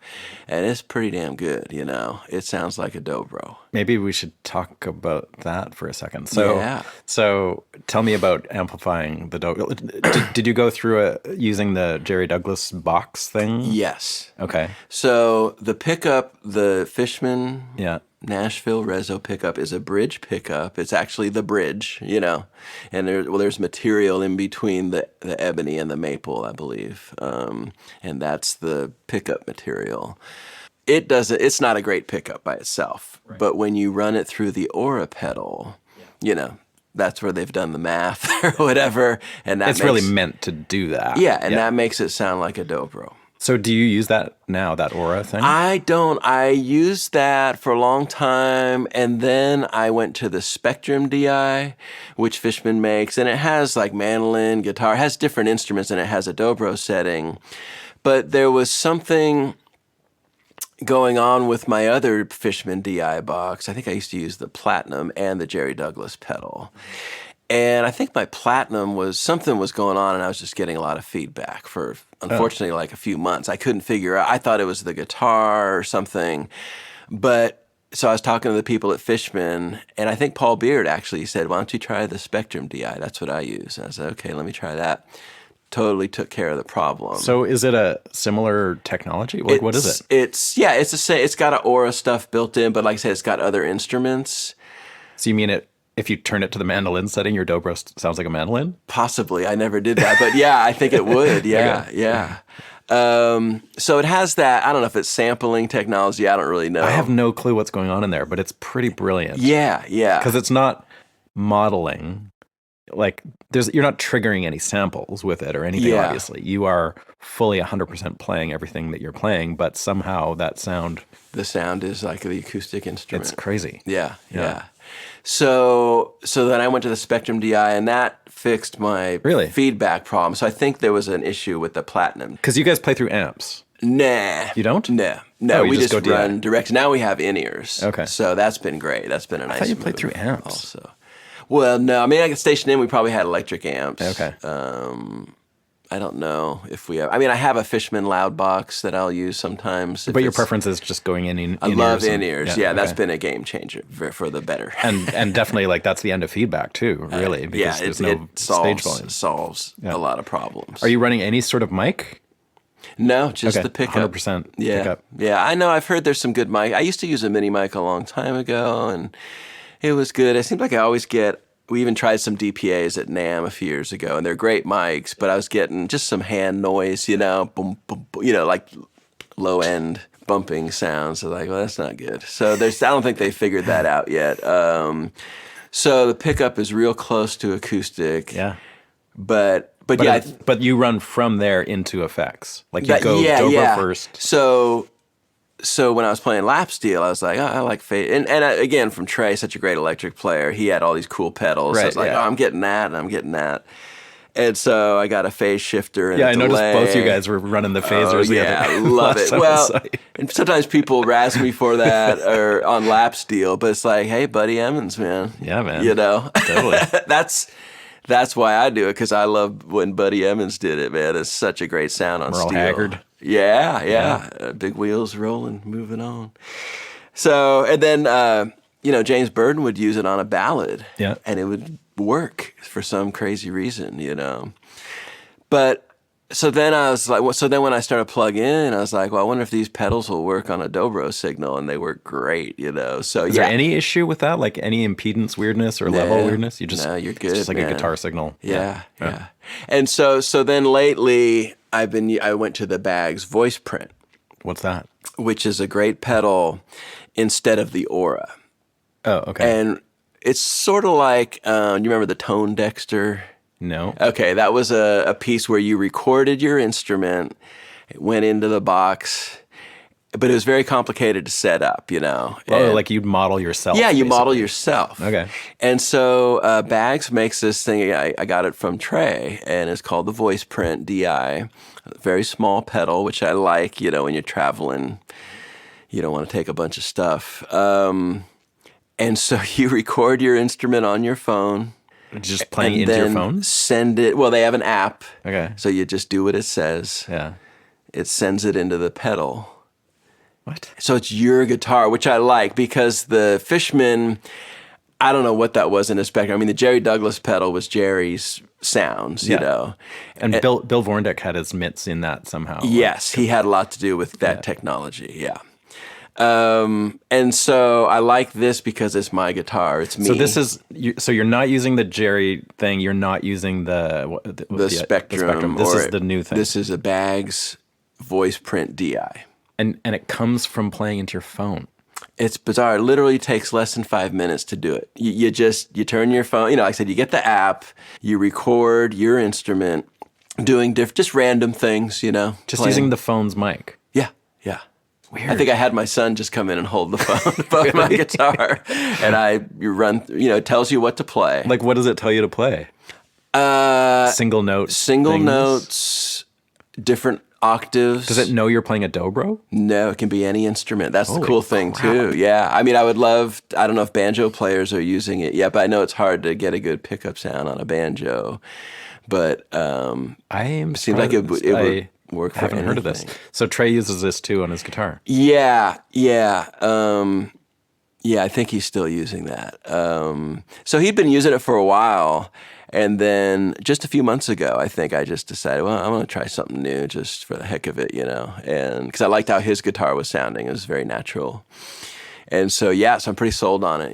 and it's pretty damn good, you know. It sounds like a dobro. Maybe we should talk about that for a second. So tell me about amplifying the dobro. Did you go through using the Jerry Douglas box thing? Yes. Okay. So the pickup, the Fishman Nashville Reso pickup is a bridge pickup. It's actually the bridge, you know, and there's material in between the ebony and the maple, I believe, and that's the pickup material. It's not a great pickup by itself, right. But when you run it through the Aura pedal, you know, that's where they've done the math or whatever, and it's really meant to do that. Yeah, and that makes it sound like a dobro. So do you use that now, that Aura thing? I don't. I used that for a long time, and then I went to the Spectrum DI, which Fishman makes, and it has like mandolin, guitar, it has different instruments, and it has a dobro setting. But there was something going on with my other Fishman DI box. I think I used to use the Platinum and the Jerry Douglas pedal. And I think my Platinum something was going on, and I was just getting a lot of feedback for, unfortunately, like a few months. I couldn't figure out. I thought it was the guitar or something. But so I was talking to the people at Fishman, and I think Paul Beard actually said, why don't you try the Spectrum DI? That's what I use. And I said, okay, let me try that. Totally took care of the problem. So is it a similar technology? What is it? It's the same. It's got an Aura stuff built in, but like I said, it's got other instruments. So you mean if you turn it to the mandolin setting, your dobro sounds like a mandolin? Possibly. I never did that. But yeah, I think it would. Yeah, yeah. So it has that. I don't know if it's sampling technology. I don't really know. I have no clue what's going on in there, but it's pretty brilliant. Yeah, yeah. Because it's not modeling. Like, you're not triggering any samples with it or anything, obviously. You are fully 100% playing everything that you're playing, but somehow that sound... The sound is like the acoustic instrument. It's crazy. Yeah. So then I went to the Spectrum DI, and that fixed my feedback problem. So I think there was an issue with the Platinum. Because you guys play through amps. Nah. You don't? No, we just run direct. Now we have in-ears. Okay. So that's been great. That's been a nice I thought you played through amps. Also. Well, no. I mean, I Station In, we probably had electric amps. Okay. I don't know if we have... I mean, I have a Fishman loud box that I'll use sometimes. But your preference is just going in-ears? I love in-ears. Yeah, that's been a game changer for the better. And definitely, like, that's the end of feedback, too, really. Because there's no stage volume. It solves a lot of problems. Are you running any sort of mic? No, just the pickup. 100% pickup. Yeah, I know. I've heard there's some good mic. I used to use a mini mic a long time ago, and it was good. It seemed like I always get... We even tried some DPAs at NAMM a few years ago, and they're great mics, but I was getting just some hand noise, you know, boom, boom, boom, you know, like low-end bumping sounds. So like, well, that's not good. So I don't think they figured that out yet. So the pickup is real close to acoustic. Yeah. But you run from there into effects. Like you go dobro first. So when I was playing lap steel, I was like, I like Fade. And again, from Trey, such a great electric player, he had all these cool pedals. So I was like, I'm getting that, and I'm getting that. And so I got a phase shifter and a I delay. noticed both you guys were running the phasers. Love it. Well, and sometimes people razz me for that or on lap steel, but it's like, hey, Buddy Emmons, man. Yeah, man. You know? Totally. That's why I do it, because I love when Buddy Emmons did it, man. It's such a great sound on Merle steel. Haggard. Yeah. Big wheels rolling, moving on. So, and then, James Burton would use it on a ballad. Yeah. And it would work for some crazy reason, But so then I was like, when I started plugging in, I was like, well, I wonder if these pedals will work on a Dobro signal, and they work great, So Is there any issue with that? Like any impedance weirdness or level weirdness? You're good. It's just like man. a guitar signal. Yeah. And so then lately, I went to the Bags voice print. What's that? Which is a great pedal instead of the Aura. Oh, okay. And it's sort of like, you remember the Tone Dexter? No. Okay, that was a piece where you recorded your instrument, it went into the box, but it was very complicated to set up, Like you'd model yourself. Yeah, you basically. model yourself. Okay. And so Bags makes this thing, I got it from Trey, and it's called the Voice Print DI. A very small pedal, which I like, when you're traveling, you don't want to take a bunch of stuff. And so you record your instrument on your phone. Just playing into your phone? Send it. Well, they have an app. Okay. So you just do what it says. Yeah. It sends it into the pedal. What? So it's your guitar, which I like, because the Fishman, I don't know what that was in the spectrum. I mean, the Jerry Douglas pedal was Jerry's sounds, And Bill Vorndek had his mitts in that somehow. Yes, he had a lot to do with that technology, yeah. And so I like this because it's my guitar. It's me. So this is so you're not using the Jerry thing. You're not using the Spectrum. This is the new thing. This is a Bags voice print DI, and it comes from playing into your phone. It's bizarre. It literally takes less than 5 minutes to do it. You turn your phone. Like I said, you get the app. You record your instrument, doing just random things. Just playing. Using the phone's mic. Yeah. Weird. I think I had my son just come in and hold the phone above my guitar, and you run. It tells you what to play. Like, what does it tell you to play? Single notes, different octaves. Does it know you're playing a dobro? No, it can be any instrument. That's the cool thing too. Yeah, I mean, I don't know if banjo players are using it yet, but I know it's hard to get a good pickup sound on a banjo. But it seems like it would work for anything. I haven't heard of this. So Trey uses this too on his guitar. Yeah. I think he's still using that. So he'd been using it for a while, and then just a few months ago, I think I just decided, well, I'm going to try something new just for the heck of it, and because I liked how his guitar was sounding. It was very natural. And so I'm pretty sold on it,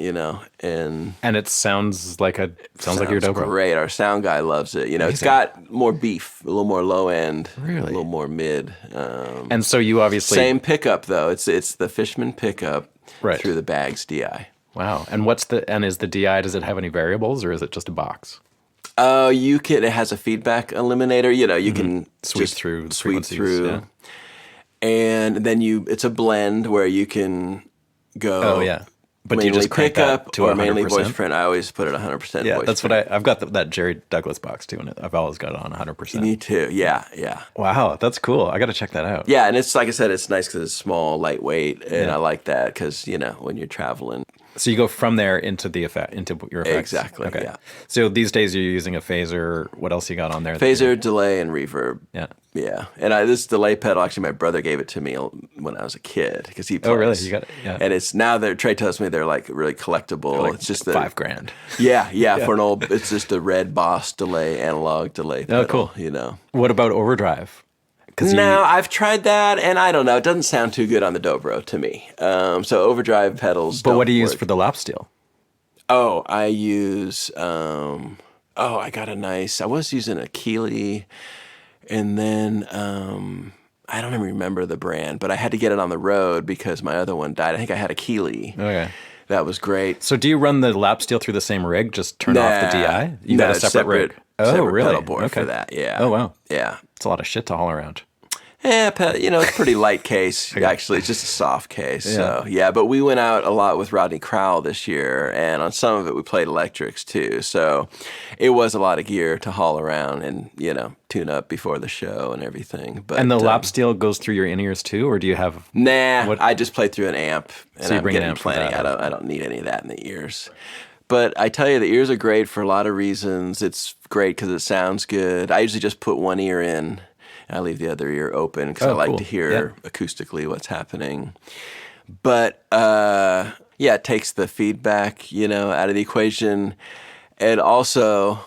and it sounds like your dobro. Great. Our sound guy loves it. It's got more beef, a little more low end, really, a little more mid. And so you obviously same pickup though. It's the Fishman pickup through the Bags DI. Wow. And is the DI? Does it have any variables, or is it just a box? Oh, it has a feedback eliminator. You can sweep through. Yeah. And then it's a blend where you can go. Oh yeah, but mainly you just crank pickup that to or 100%? Mainly voice print. I always put it 100%. Yeah, voice that's print. what I've got that Jerry Douglas box too, and I've always got it on 100%. Me too. Yeah. Wow, that's cool. I got to check that out. Yeah, and it's like I said, it's nice because it's small, lightweight, and I like that because when you're traveling. So you go from there into your effects. Exactly. Okay. Yeah. So these days you're using a phaser. What else you got on there? Phaser, delay, and reverb. Yeah. Yeah, and this delay pedal, actually, my brother gave it to me when I was a kid because he plays. Oh, really? You got it? Yeah. And it's now Trey tells me they're like really collectible. Like it's just $5,000. Yeah, for an old. It's just a red Boss delay, analog delay pedal. Oh, cool. What about overdrive? No, I've tried that, and I don't know. It doesn't sound too good on the Dobro to me. So overdrive pedals. But what do you use for the lap steel? Oh, I use. I got a nice. I was using a Keeley. And then I don't even remember the brand, but I had to get it on the road because my other one died. I think I had a Keeley. Okay. That was great. So do you run the lap steel through the same rig? Just turn off the DI? You got a separate rig? Oh, separate really? pedal board for that, yeah. Oh, wow. Yeah. It's a lot of shit to haul around. It's pretty light case. Actually, it's just a soft case. Yeah. So, yeah, but we went out a lot with Rodney Crowell this year, and on some of it we played electrics too. So it was a lot of gear to haul around and, tune up before the show and everything. But, and the lap steel goes through your in-ears too, or do you have... Nah, I just play through an amp, and so I'm getting plenty. I don't need any of that in the ears. But I tell you, the ears are great for a lot of reasons. It's great because it sounds good. I usually just put one ear in, and I leave the other ear open because I like to hear acoustically what's happening. But, it takes the feedback, out of the equation. And also,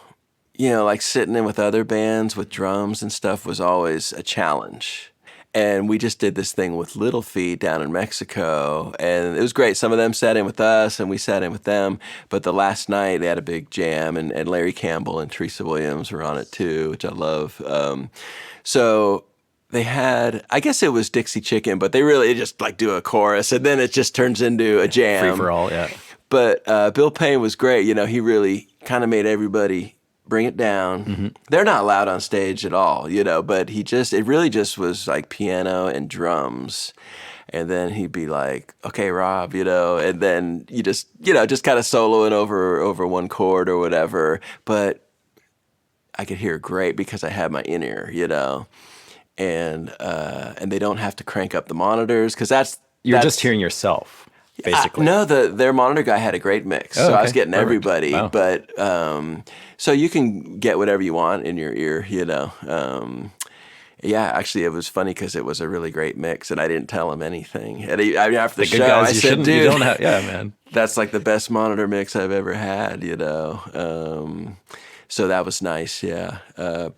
like sitting in with other bands with drums and stuff was always a challenge. And we just did this thing with Little Feat down in Mexico, and it was great. Some of them sat in with us, and we sat in with them. But the last night, they had a big jam, and Larry Campbell and Teresa Williams were on it too, which I love. So they had, I guess it was Dixie Chicken, but they really just like do a chorus, and then it just turns into a jam. Free for all, yeah. But Bill Payne was great. He really kind of made everybody bring it down. Mm-hmm. They're not loud on stage at all, but it really just was like piano and drums. And then he'd be like, okay, Rob, and then you just kind of soloing over one chord or whatever. But I could hear great because I had my in-ear, and they don't have to crank up the monitors because you're just hearing yourself. Basically. No, their monitor guy had a great mix. So I was getting everybody. Wow. But so you can get whatever you want in your ear, actually, it was funny because it was a really great mix, and I didn't tell him anything. And after the show, I said, dude, you don't have, man. That's like the best monitor mix I've ever had, So that was nice, yeah.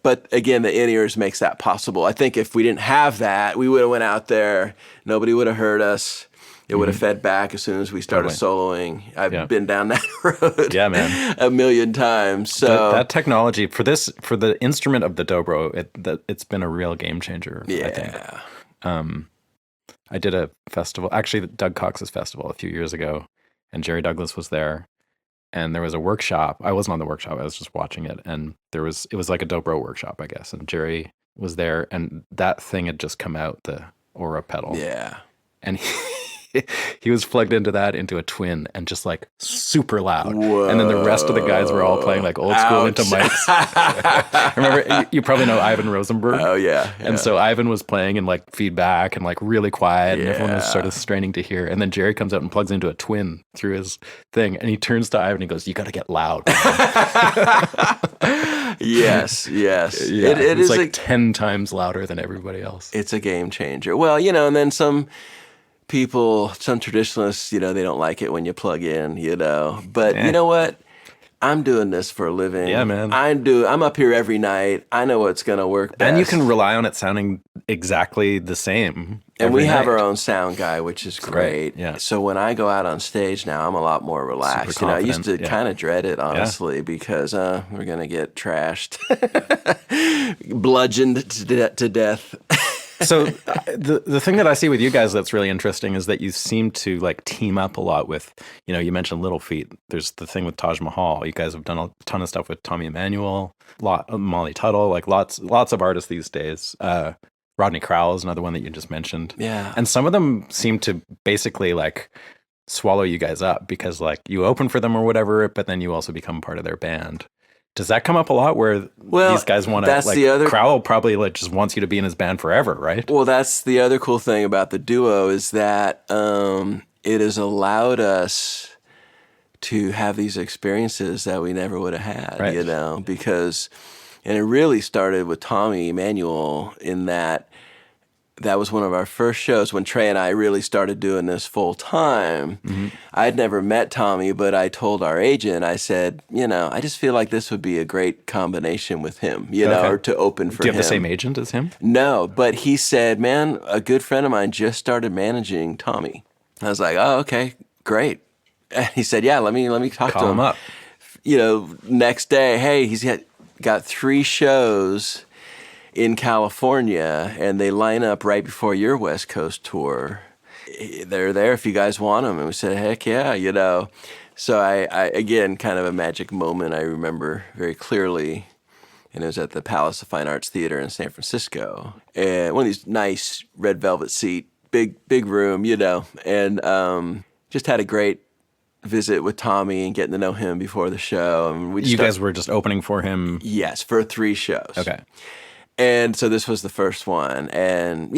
But again, the in-ears makes that possible. I think if we didn't have that, we would have went out there. Nobody would have heard us. It would have fed back as soon as we started soloing. I've been down that road a million times. So that technology for the instrument of the dobro, it's been a real game changer. Yeah. I think. I did a festival, actually Doug Cox's festival a few years ago, and Jerry Douglas was there, and there was a workshop. I wasn't on the workshop; I was just watching it, and it was like a dobro workshop, I guess. And Jerry was there, and that thing had just come out, the Aura pedal. Yeah, and he was plugged into a twin and just like super loud. Whoa. And then the rest of the guys were all playing like old school into mics. Remember, you probably know Ivan Rosenberg. Oh yeah. And so Ivan was playing and like feedback and like really quiet, and everyone was sort of straining to hear. And then Jerry comes out and plugs into a twin through his thing, and he turns to Ivan and he goes, "You got to get loud." Yes. Yeah, it is like 10 times louder than everybody else. It's a game changer. Well, and then some traditionalists, they don't like it when you plug in, But you know what? I'm doing this for a living. Yeah, man. I'm up here every night. I know what's going to work best. And you can rely on it sounding exactly the same. And we have our own sound guy, which is great. Yeah. So when I go out on stage now, I'm a lot more relaxed. I used to kind of dread it, honestly, because we're going to get trashed, bludgeoned to death. So the thing that I see with you guys that's really interesting is that you seem to like team up a lot with, you mentioned Little Feat. There's the thing with Taj Mahal. You guys have done a ton of stuff with Tommy Emmanuel, Molly Tuttle, like lots of artists these days. Rodney Crowell is another one that you just mentioned. Yeah. And some of them seem to basically like swallow you guys up because like you open for them or whatever, but then you also become part of their band. Does that come up a lot where these guys want to, like, Crowell probably like just wants you to be in his band forever, right? Well, that's the other cool thing about the duo is that it has allowed us to have these experiences that we never would have had, right. Because, and it really started with Tommy Emmanuel in that was one of our first shows when Trey and I really started doing this full time. Mm-hmm. I'd never met Tommy, but I told our agent, I said, I just feel like this would be a great combination with him, or to open for him. Do you have the same agent as him? No, but he said, man, a good friend of mine just started managing Tommy. I was like, oh, okay, great. And he said, yeah, let me talk to him. Call him up. Next day, hey, he's got 3 shows in California, and they line up right before your West Coast tour. They're there if you guys want them. And we said, heck yeah, So I again, kind of a magic moment I remember very clearly. and it was at the Palace of Fine Arts Theater in San Francisco. And one of these nice red velvet seat, big room, and just had a great visit with Tommy and getting to know him before the show. And you guys were just opening for him? Yes, for 3 shows. Okay. And so this was the first one, and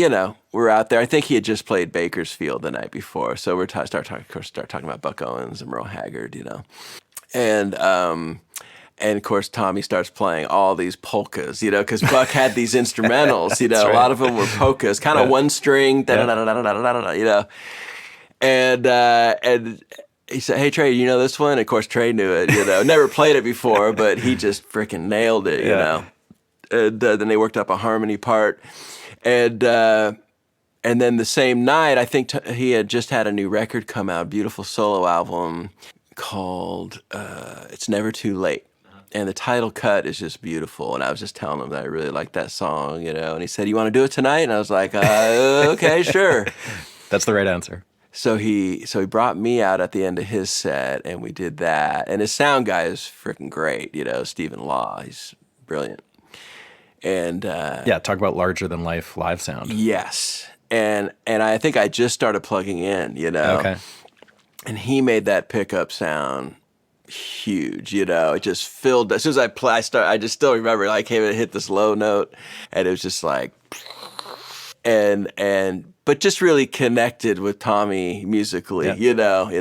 we're out there. I think he had just played Bakersfield the night before, so we're start talking about Buck Owens and Merle Haggard, and of course Tommy starts playing all these polkas, because Buck had these instrumentals, Right. A lot of them were polkas, kind of one string, and he said, "Hey Trey, you know this one?" And of course Trey knew it, never played it before, but he just freaking nailed it, And then they worked up a harmony part, and then the same night, I think he had just had a new record come out, beautiful solo album called "It's Never Too Late," and the title cut is just beautiful. And I was just telling him that I really like that song, And he said, "You want to do it tonight?" And I was like, "Okay, sure." That's the right answer. So he brought me out at the end of his set, and we did that. And his sound guy is freaking great, Stephen Law. He's brilliant. And talk about larger than life live sound. Yes, and I think I just started plugging in, Okay. And he made that pickup sound huge, It just filled. As soon as I play, I just still remember like it hit this low note, and it was just like, but just really connected with Tommy musically, in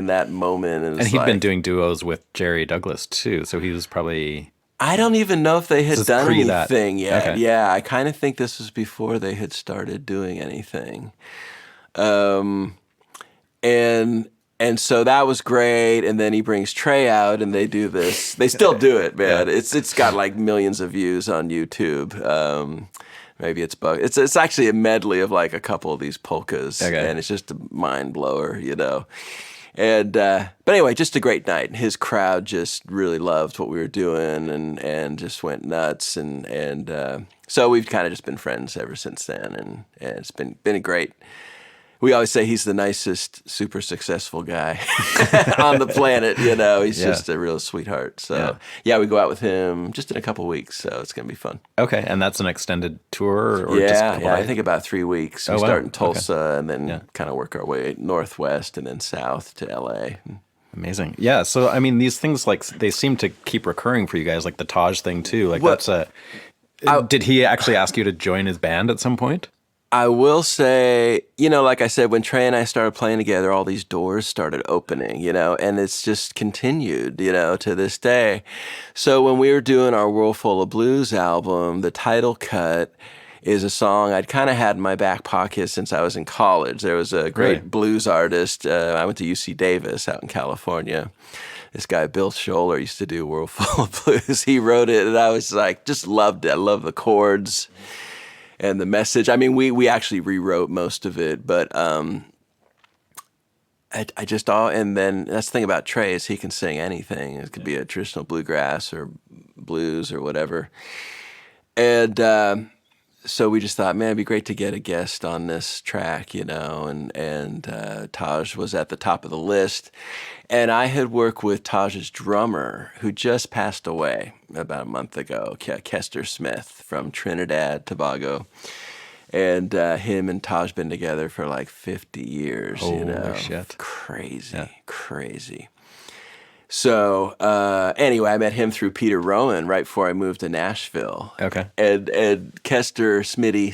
that moment. And he'd been doing duos with Jerry Douglas too, so he was probably. I don't even know if they had done anything yet. Okay. Yeah, I kind of think this was before they had started doing anything. And so that was great. And then he brings Trey out, and they do this. They still do it, man. It's got like millions of views on YouTube. Maybe it's bug. It's actually a medley of like a couple of these polkas, and it's just a mind blower, And but anyway, just a great night. His crowd just really loved what we were doing, and just went nuts. And so we've kind of just been friends ever since then, and it's been a great. We always say he's the nicest, super successful guy on the planet. He's just a real sweetheart. So we go out with him just in a couple of weeks. So it's gonna be fun. Okay, and that's an extended tour, or just a couple I think about 3 weeks. We start in Tulsa, and then kind of work our way northwest and then south to LA. Amazing. Yeah. So I mean, these things they seem to keep recurring for you guys, like the Taj thing too. Did he actually ask you to join his band at some point? I will say, like I said, when Trey and I started playing together, all these doors started opening, and it's just continued, to this day. So when we were doing our World Full of Blues album, the title cut is a song I'd kind of had in my back pocket since I was in college. There was a great blues artist. I went to UC Davis out in California. This guy, Bill Scholler, used to do World Full of Blues. He wrote it, and I was like, just loved it. I love the chords and the message. I mean, we actually rewrote most of it, but I just and then that's the thing about Trey is he can sing anything. It could be a traditional bluegrass or blues or whatever. And so we just thought, man, it'd be great to get a guest on this track, and Taj was at the top of the list. And I had worked with Taj's drummer, who just passed away about a month ago, Kester Smith from Trinidad, Tobago. And him and Taj been together for like 50 years, Shit. Crazy. So anyway, I met him through Peter Rowan right before I moved to Nashville. Okay. And Kester Smitty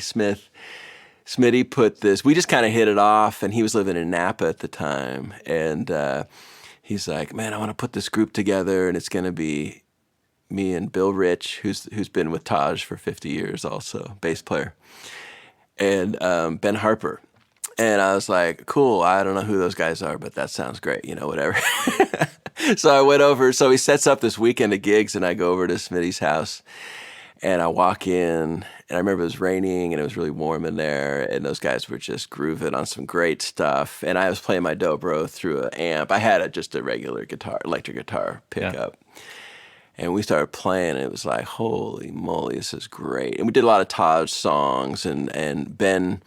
put this, we just kind of hit it off, and he was living in Napa at the time. And he's like, man, I want to put this group together, and it's going to be me and Bill Rich, who's been with Taj for 50 years also, bass player, and Ben Harper. And I was like, cool, I don't know who those guys are, but that sounds great, whatever. So I went over, so he sets up this weekend of gigs, and I go over to Smitty's house, and I walk in, and I remember it was raining, and it was really warm in there, and those guys were just grooving on some great stuff, and I was playing my dobro through an amp. I had just a regular guitar, electric guitar pickup, and we started playing, and it was like, holy moly, this is great. And we did a lot of Taj songs, and Ben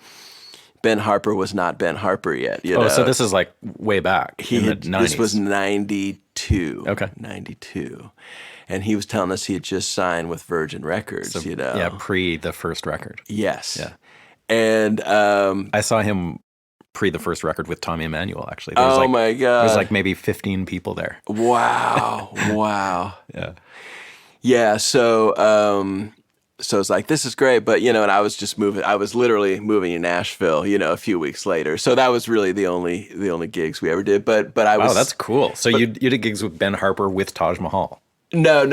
Harper was not Ben Harper yet, so this is like way back in the 90s. This was 92, 92. Okay. 92. And he was telling us he had just signed with Virgin Records, So, you know. yeah, pre the first record. Yes. Yeah. And I saw him pre the first record with Tommy Emmanuel, actually. There was my God. There was like maybe 15 people there. Wow. Wow. Yeah. Yeah, so it's like, this is great, but, you know, and I was literally moving to Nashville, you know, a few weeks later. So that was really the only gigs we ever did. But I was... Wow, that's cool. So you did gigs with Ben Harper with Taj Mahal. No,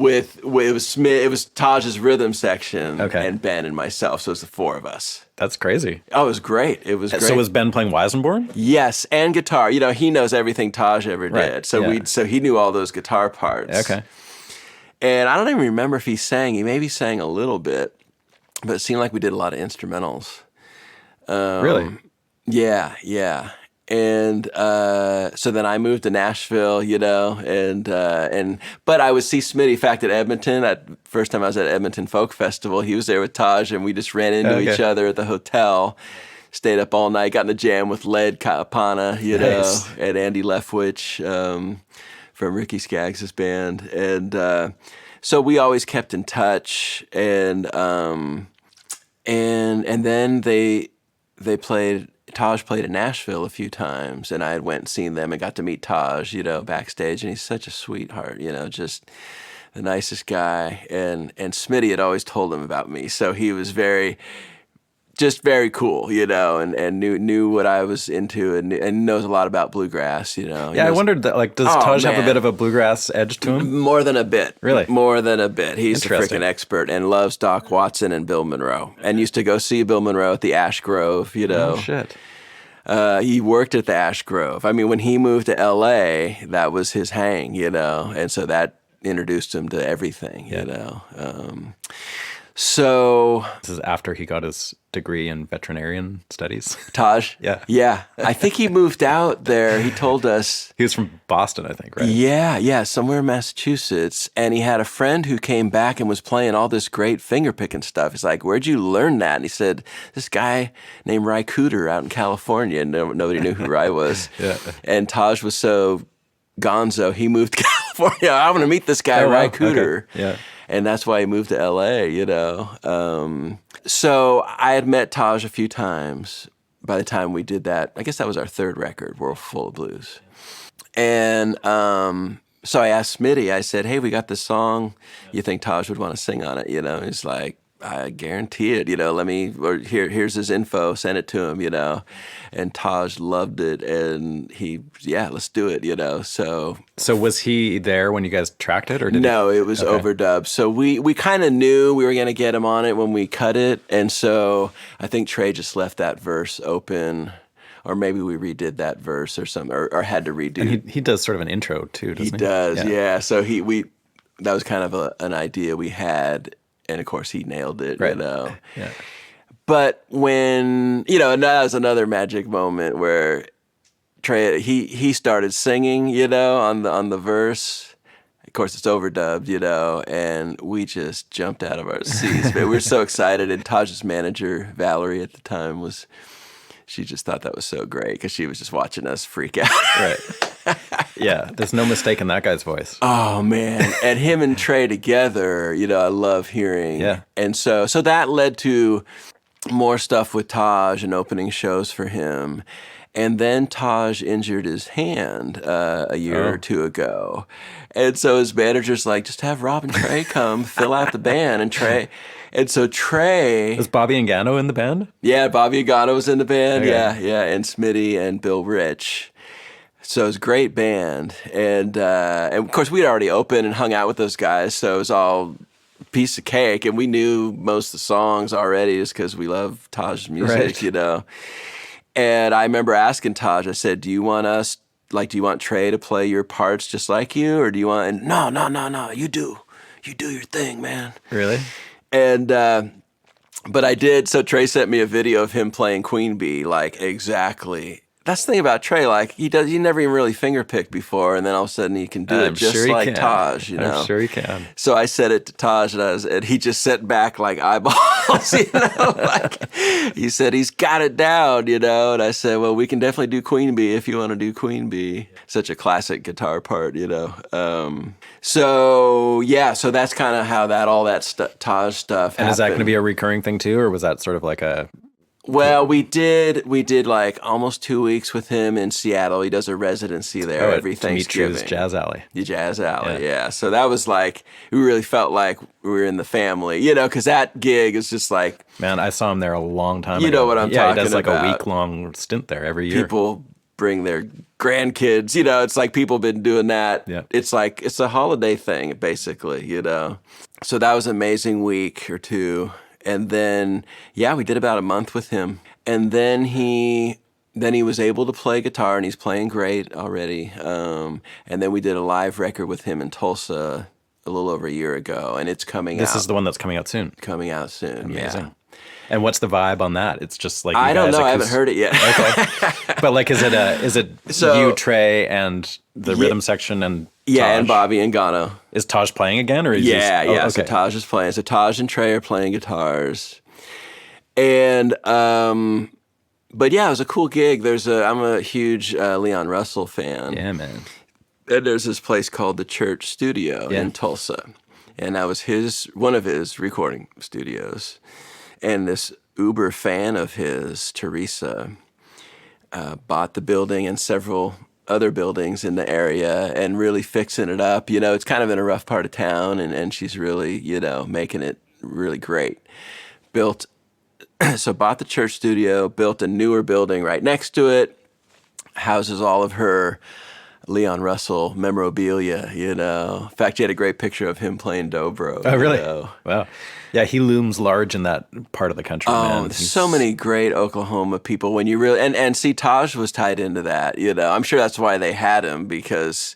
it was Taj's rhythm section, and Ben and myself, so it was the four of us. That's crazy. Oh, it was great. It was great. So was Ben playing Weisenborn? Yes, and guitar. You know, he knows everything Taj ever did. So he knew all those guitar parts. Okay. And I don't even remember if he sang. He maybe sang a little bit, but it seemed like we did a lot of instrumentals. Really? Yeah. And so then I moved to Nashville, you know, but I would see Smitty. In fact, at Edmonton, first time I was at Edmonton Folk Festival, he was there with Taj, and we just ran into each other at the hotel. Stayed up all night, got in the jam with Led Kaapana, you know, and Andy Leftwich from Ricky Skaggs' band, and so we always kept in touch, and then Taj played in Nashville a few times, and I had went and seen them and got to meet Taj, you know, backstage, and he's such a sweetheart, you know, just the nicest guy, and Smitty had always told him about me, so he was very cool, you know, and knew what I was into, and knows a lot about bluegrass, you know. Yeah, I wondered that, like, does Taj have a bit of a bluegrass edge to him? More than a bit. Really? More than a bit. He's a freaking expert and loves Doc Watson and Bill Monroe, and used to go see Bill Monroe at the Ash Grove, you know. Oh, shit. He worked at the Ash Grove. I mean, when he moved to L.A., that was his hang, you know, and so that introduced him to everything, you know. So this is after he got his degree in veterinarian studies. Taj? Yeah. I think he moved out there. He told us. He was from Boston, I think, right? Yeah, somewhere in Massachusetts. And he had a friend who came back and was playing all this great finger-picking stuff. He's like, where'd you learn that? And he said, this guy named Ry Cooter out in California. And nobody knew who Ry was. Yeah. And Taj was so gonzo, he moved to California. I want to meet this guy, Ry Cooter. Okay. Yeah. And that's why he moved to L.A., you know. So I had met Taj a few times by the time we did that. I guess that was our third record, World Full of Blues. And so I asked Smitty, I said, hey, we got this song. You think Taj would want to sing on it? You know, he's like, I guarantee it, you know, here's his info, send it to him, you know. And Taj loved it, and let's do it, you know. So was he there when you guys tracked it, or did No, it was overdubbed. So we kind of knew we were going to get him on it when we cut it, and so I think Trey just left that verse open, or maybe we redid that verse or something, or had to redo. And he does sort of an intro too, doesn't he? He does, yeah. So that was kind of an idea we had. And of course, he nailed it, you know. Yeah. But when, you know, and that was another magic moment where Trey, he started singing, you know, on the verse. Of course, it's overdubbed, you know, and we just jumped out of our seats. We were so excited. And Taj's manager, Valerie, at the time, she just thought that was so great because she was just watching us freak out. Right. Yeah, there's no mistaking that guy's voice. Oh, man. And him and Trey together, you know, I love hearing. Yeah. And so that led to more stuff with Taj and opening shows for him. And then Taj injured his hand a year or two ago. And so his manager's like, just have Rob and Trey come fill out the band. And so Trey... Was Bobby Engano in the band? Yeah, Bobby Engano was in the band. Okay. Yeah. And Smitty and Bill Rich. So it was a great band. And of course, we'd already opened and hung out with those guys. So it was all piece of cake. And we knew most of the songs already just because we love Taj's music, you know. And I remember asking Taj, I said, do you want Trey to play your parts just like you? Or do you want... And no, you do your thing, man. Really? And, but I did. So Trey sent me a video of him playing Queen Bee, like exactly that's the thing about Trey. Like he never even really fingerpicked before, and then all of a sudden he can do it just sure like Taj. I'm sure he can. So I said it to Taj, and he just sat back like eyeballs. Like he said he's got it down. And I said, well, we can definitely do Queen Bee if you want to do Queen Bee. Such a classic guitar part. So that's kind of how all that Taj stuff. And happened. Is that going to be a recurring thing too, or was that sort of like a? Well, we did like almost 2 weeks with him in Seattle. He does a residency there every Thanksgiving. Dimitri's Jazz Alley. The Jazz Alley, yeah. So that was like, we really felt like we were in the family, because that gig is just like... Man, I saw him there a long time ago. You know what I'm talking about. Yeah, he does like a week-long stint there every year. People bring their grandkids, it's like people have been doing that. Yeah. It's like, it's a holiday thing, basically, So that was an amazing week or two. And then, we did about a month with him. And then he was able to play guitar, and he's playing great already. And then we did a live record with him in Tulsa a little over a year ago, and it's coming out. This is the one that's coming out soon. Coming out soon, Amazing. Yeah. And what's the vibe on that? It's just like I don't know. I haven't heard it yet. Okay, but like, is it you, Trey, and the rhythm section, and Taj? And Bobby and Gano. Is Taj playing again, or is Okay. So So Taj is playing. So Taj and Trey are playing guitars, and but it was a cool gig. I'm a huge Leon Russell fan. Yeah, man. And there's this place called the Church Studio in Tulsa, and that was one of his recording studios. And this uber fan of his, Teresa, bought the building and several other buildings in the area and really fixing it up. It's kind of in a rough part of town, and she's really, making it really great. Bought the Church Studio, built a newer building right next to it, houses all of her Leon Russell memorabilia, In fact, she had a great picture of him playing Dobro. Oh, really? Wow. Yeah, he looms large in that part of the country, man. There's so many great Oklahoma people when you really... And see, Taj was tied into that, I'm sure that's why they had him, because,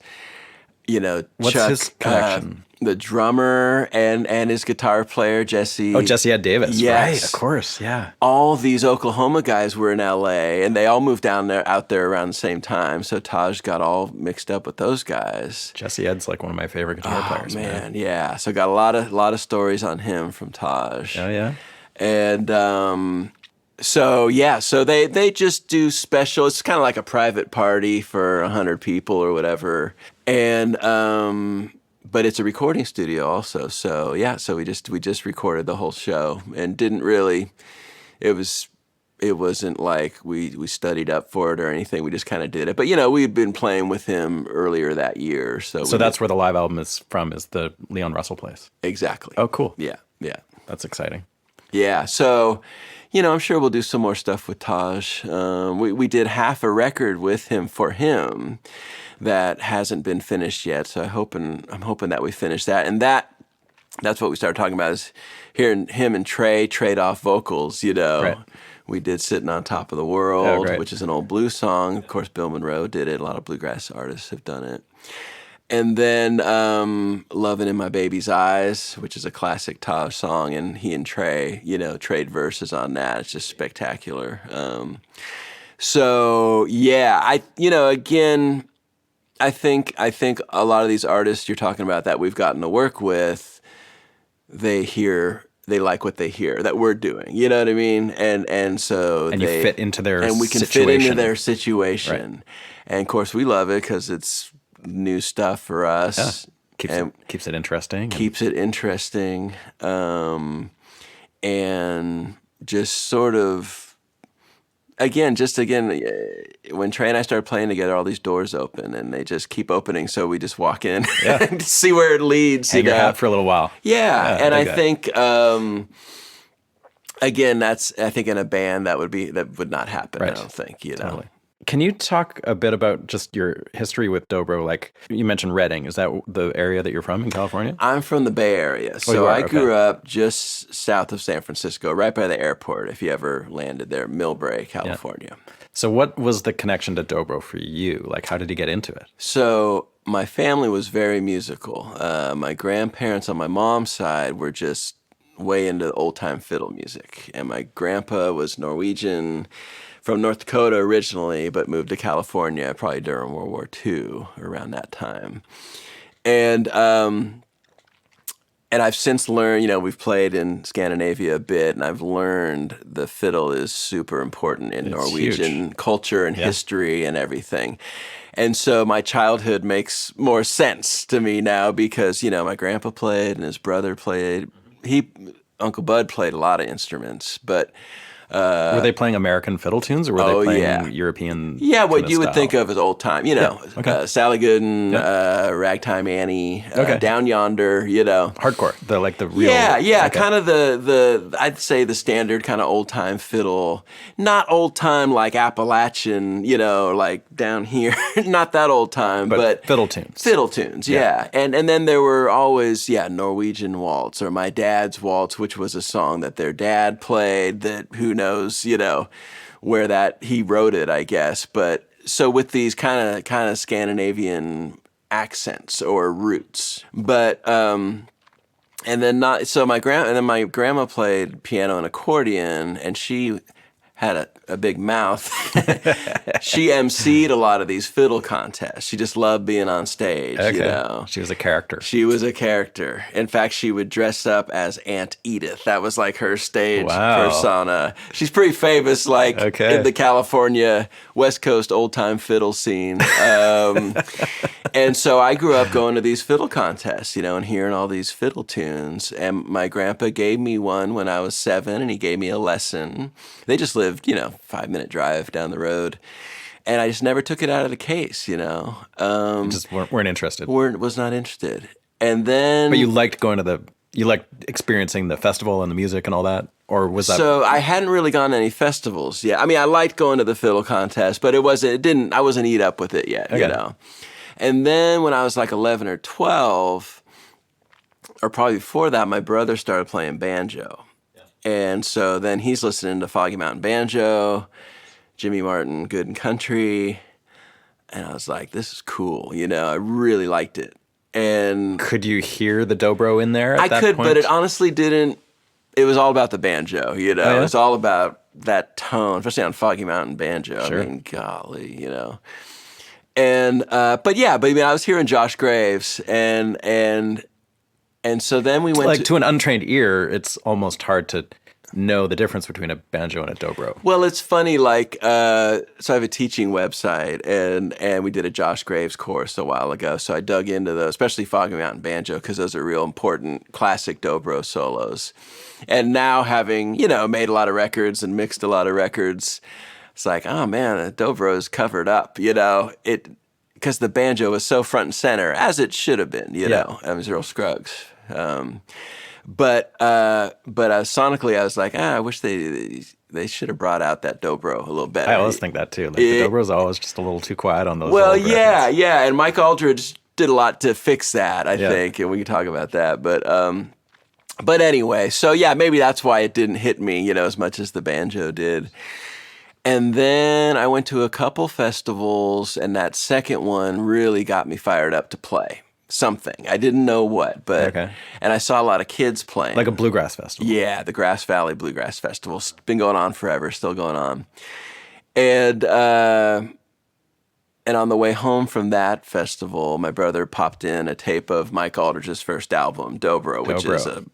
What's Chuck, his connection? The drummer and his guitar player, Jesse. Oh, Jesse Ed Davis. Yes. Right, of course, yeah. All these Oklahoma guys were in L.A., and they all moved out there around the same time, so Taj got all mixed up with those guys. Jesse Ed's like one of my favorite guitar players, man. Yeah. So got a lot of stories on him from Taj. Oh, yeah? And so they just do special. It's kind of like a private party for 100 people or whatever. And but it's a recording studio also. So we just recorded the whole show and didn't really. It wasn't like we studied up for it or anything. We just kind of did it. But we'd been playing with him earlier that year. So that's where the live album is from, is the Leon Russell place. Exactly. Oh, cool. Yeah. That's exciting. Yeah. So, I'm sure we'll do some more stuff with Taj. We did half a record with him for him that hasn't been finished yet. So I'm hoping that we finish that. And that's what we started talking about, is hearing him and Trey trade off vocals, Right. We did Sitting on Top of the World, great. which is an old blues song. Of course, Bill Monroe did it. A lot of bluegrass artists have done it. And then Lovin' in My Baby's Eyes, which is a classic Taj song, and he and Trey, trade verses on that. It's just spectacular. Again, I think a lot of these artists you're talking about that we've gotten to work with, they like what they hear that we're doing. You know what I mean? And so you fit into their and we can situation. fit into their situation. Right. And of course, we love it because it's new stuff for us. Yeah. Keeps it interesting. Keeps it interesting. And just sort of, again, when Trey and I started playing together, all these doors open and they just keep opening. So we just walk in and see where it leads. Hang your hat for a little while. Yeah. And I think, again, I think in a band that would not happen. Right. I don't think, Totally. Can you talk a bit about just your history with Dobro? Like you mentioned Redding. Is that the area that you're from in California? I'm from the Bay Area. So I grew up just south of San Francisco, right by the airport, if you ever landed there, Millbrae, California. Yeah. So what was the connection to Dobro for you? Like, how did you get into it? So my family was very musical. My grandparents on my mom's side were just way into old-time fiddle music. And my grandpa was Norwegian from North Dakota originally, but moved to California probably during World War II, around that time. And I've since learned, we've played in Scandinavia a bit, and I've learned the fiddle is super important in Norwegian culture and history and everything. And so my childhood makes more sense to me now because, my grandpa played and his brother played. Uncle Bud played a lot of instruments, but... were they playing American fiddle tunes, or were they playing European? Yeah, what you would think of as old time, Sally Gooden, Ragtime Annie, Down Yonder, hardcore, the real. Kind of the I'd say the standard kind of old time fiddle, not old time like Appalachian, like down here, not that old time, but fiddle tunes. Fiddle tunes, yeah. And then there were always Norwegian waltz or my dad's waltz, which was a song that their dad played that who knows, where that he wrote it, I guess. But so with these kind of Scandinavian accents or roots, but and then my grandma played piano and accordion, and she had a big mouth. She emceed a lot of these fiddle contests. She just loved being on stage, She was a character. She was a character. In fact, she would dress up as Aunt Edith. That was like her stage persona. She's pretty famous, in the California West Coast old-time fiddle scene. And so I grew up going to these fiddle contests, and hearing all these fiddle tunes. And my grandpa gave me one when I was 7, and he gave me a lesson. They just lived, 5-minute drive down the road. And I just never took it out of the case, Just weren't interested. Was not interested. And then... But you liked you liked experiencing the festival and the music and all that? Or was that... So I hadn't really gone to any festivals yet. I mean, I liked going to the fiddle contest, but I wasn't eat up with it yet, And then when I was like 11 or 12, or probably before that, my brother started playing banjo. And so then he's listening to Foggy Mountain Banjo, Jimmy Martin, Good and Country. And I was like, this is cool. I really liked it. And could you hear the dobro in there at that could, point? But it honestly didn't. It was all about the banjo, It was all about that tone, especially on Foggy Mountain Banjo. Sure. I mean, golly, And, but I was hearing Josh Graves and so then we went to an untrained ear, it's almost hard to know the difference between a banjo and a dobro. Well, it's funny, so I have a teaching website, and we did a Josh Graves course a while ago, so I dug into those, especially Foggy Mountain Banjo, because those are real important classic dobro solos. And now having, made a lot of records and mixed a lot of records, it's like, oh man, the dobro is covered up, because the banjo was so front and center, as it should have been, It was Earl Scruggs. But sonically, I was like, I wish they should have brought out that dobro a little better. I always think that too. The dobro's always just a little too quiet on those. Well, old records. and Mike Aldridge did a lot to fix that, I think, and we can talk about that. But anyway, so maybe that's why it didn't hit me, as much as the banjo did. And then I went to a couple festivals, and that second one really got me fired up to play something. I didn't know what, but and I saw a lot of kids playing. Like a bluegrass festival. Yeah, the Grass Valley Bluegrass Festival. It's been going on forever, still going on. And on the way home from that festival, my brother popped in a tape of Mike Aldridge's first album, Dobro, which is a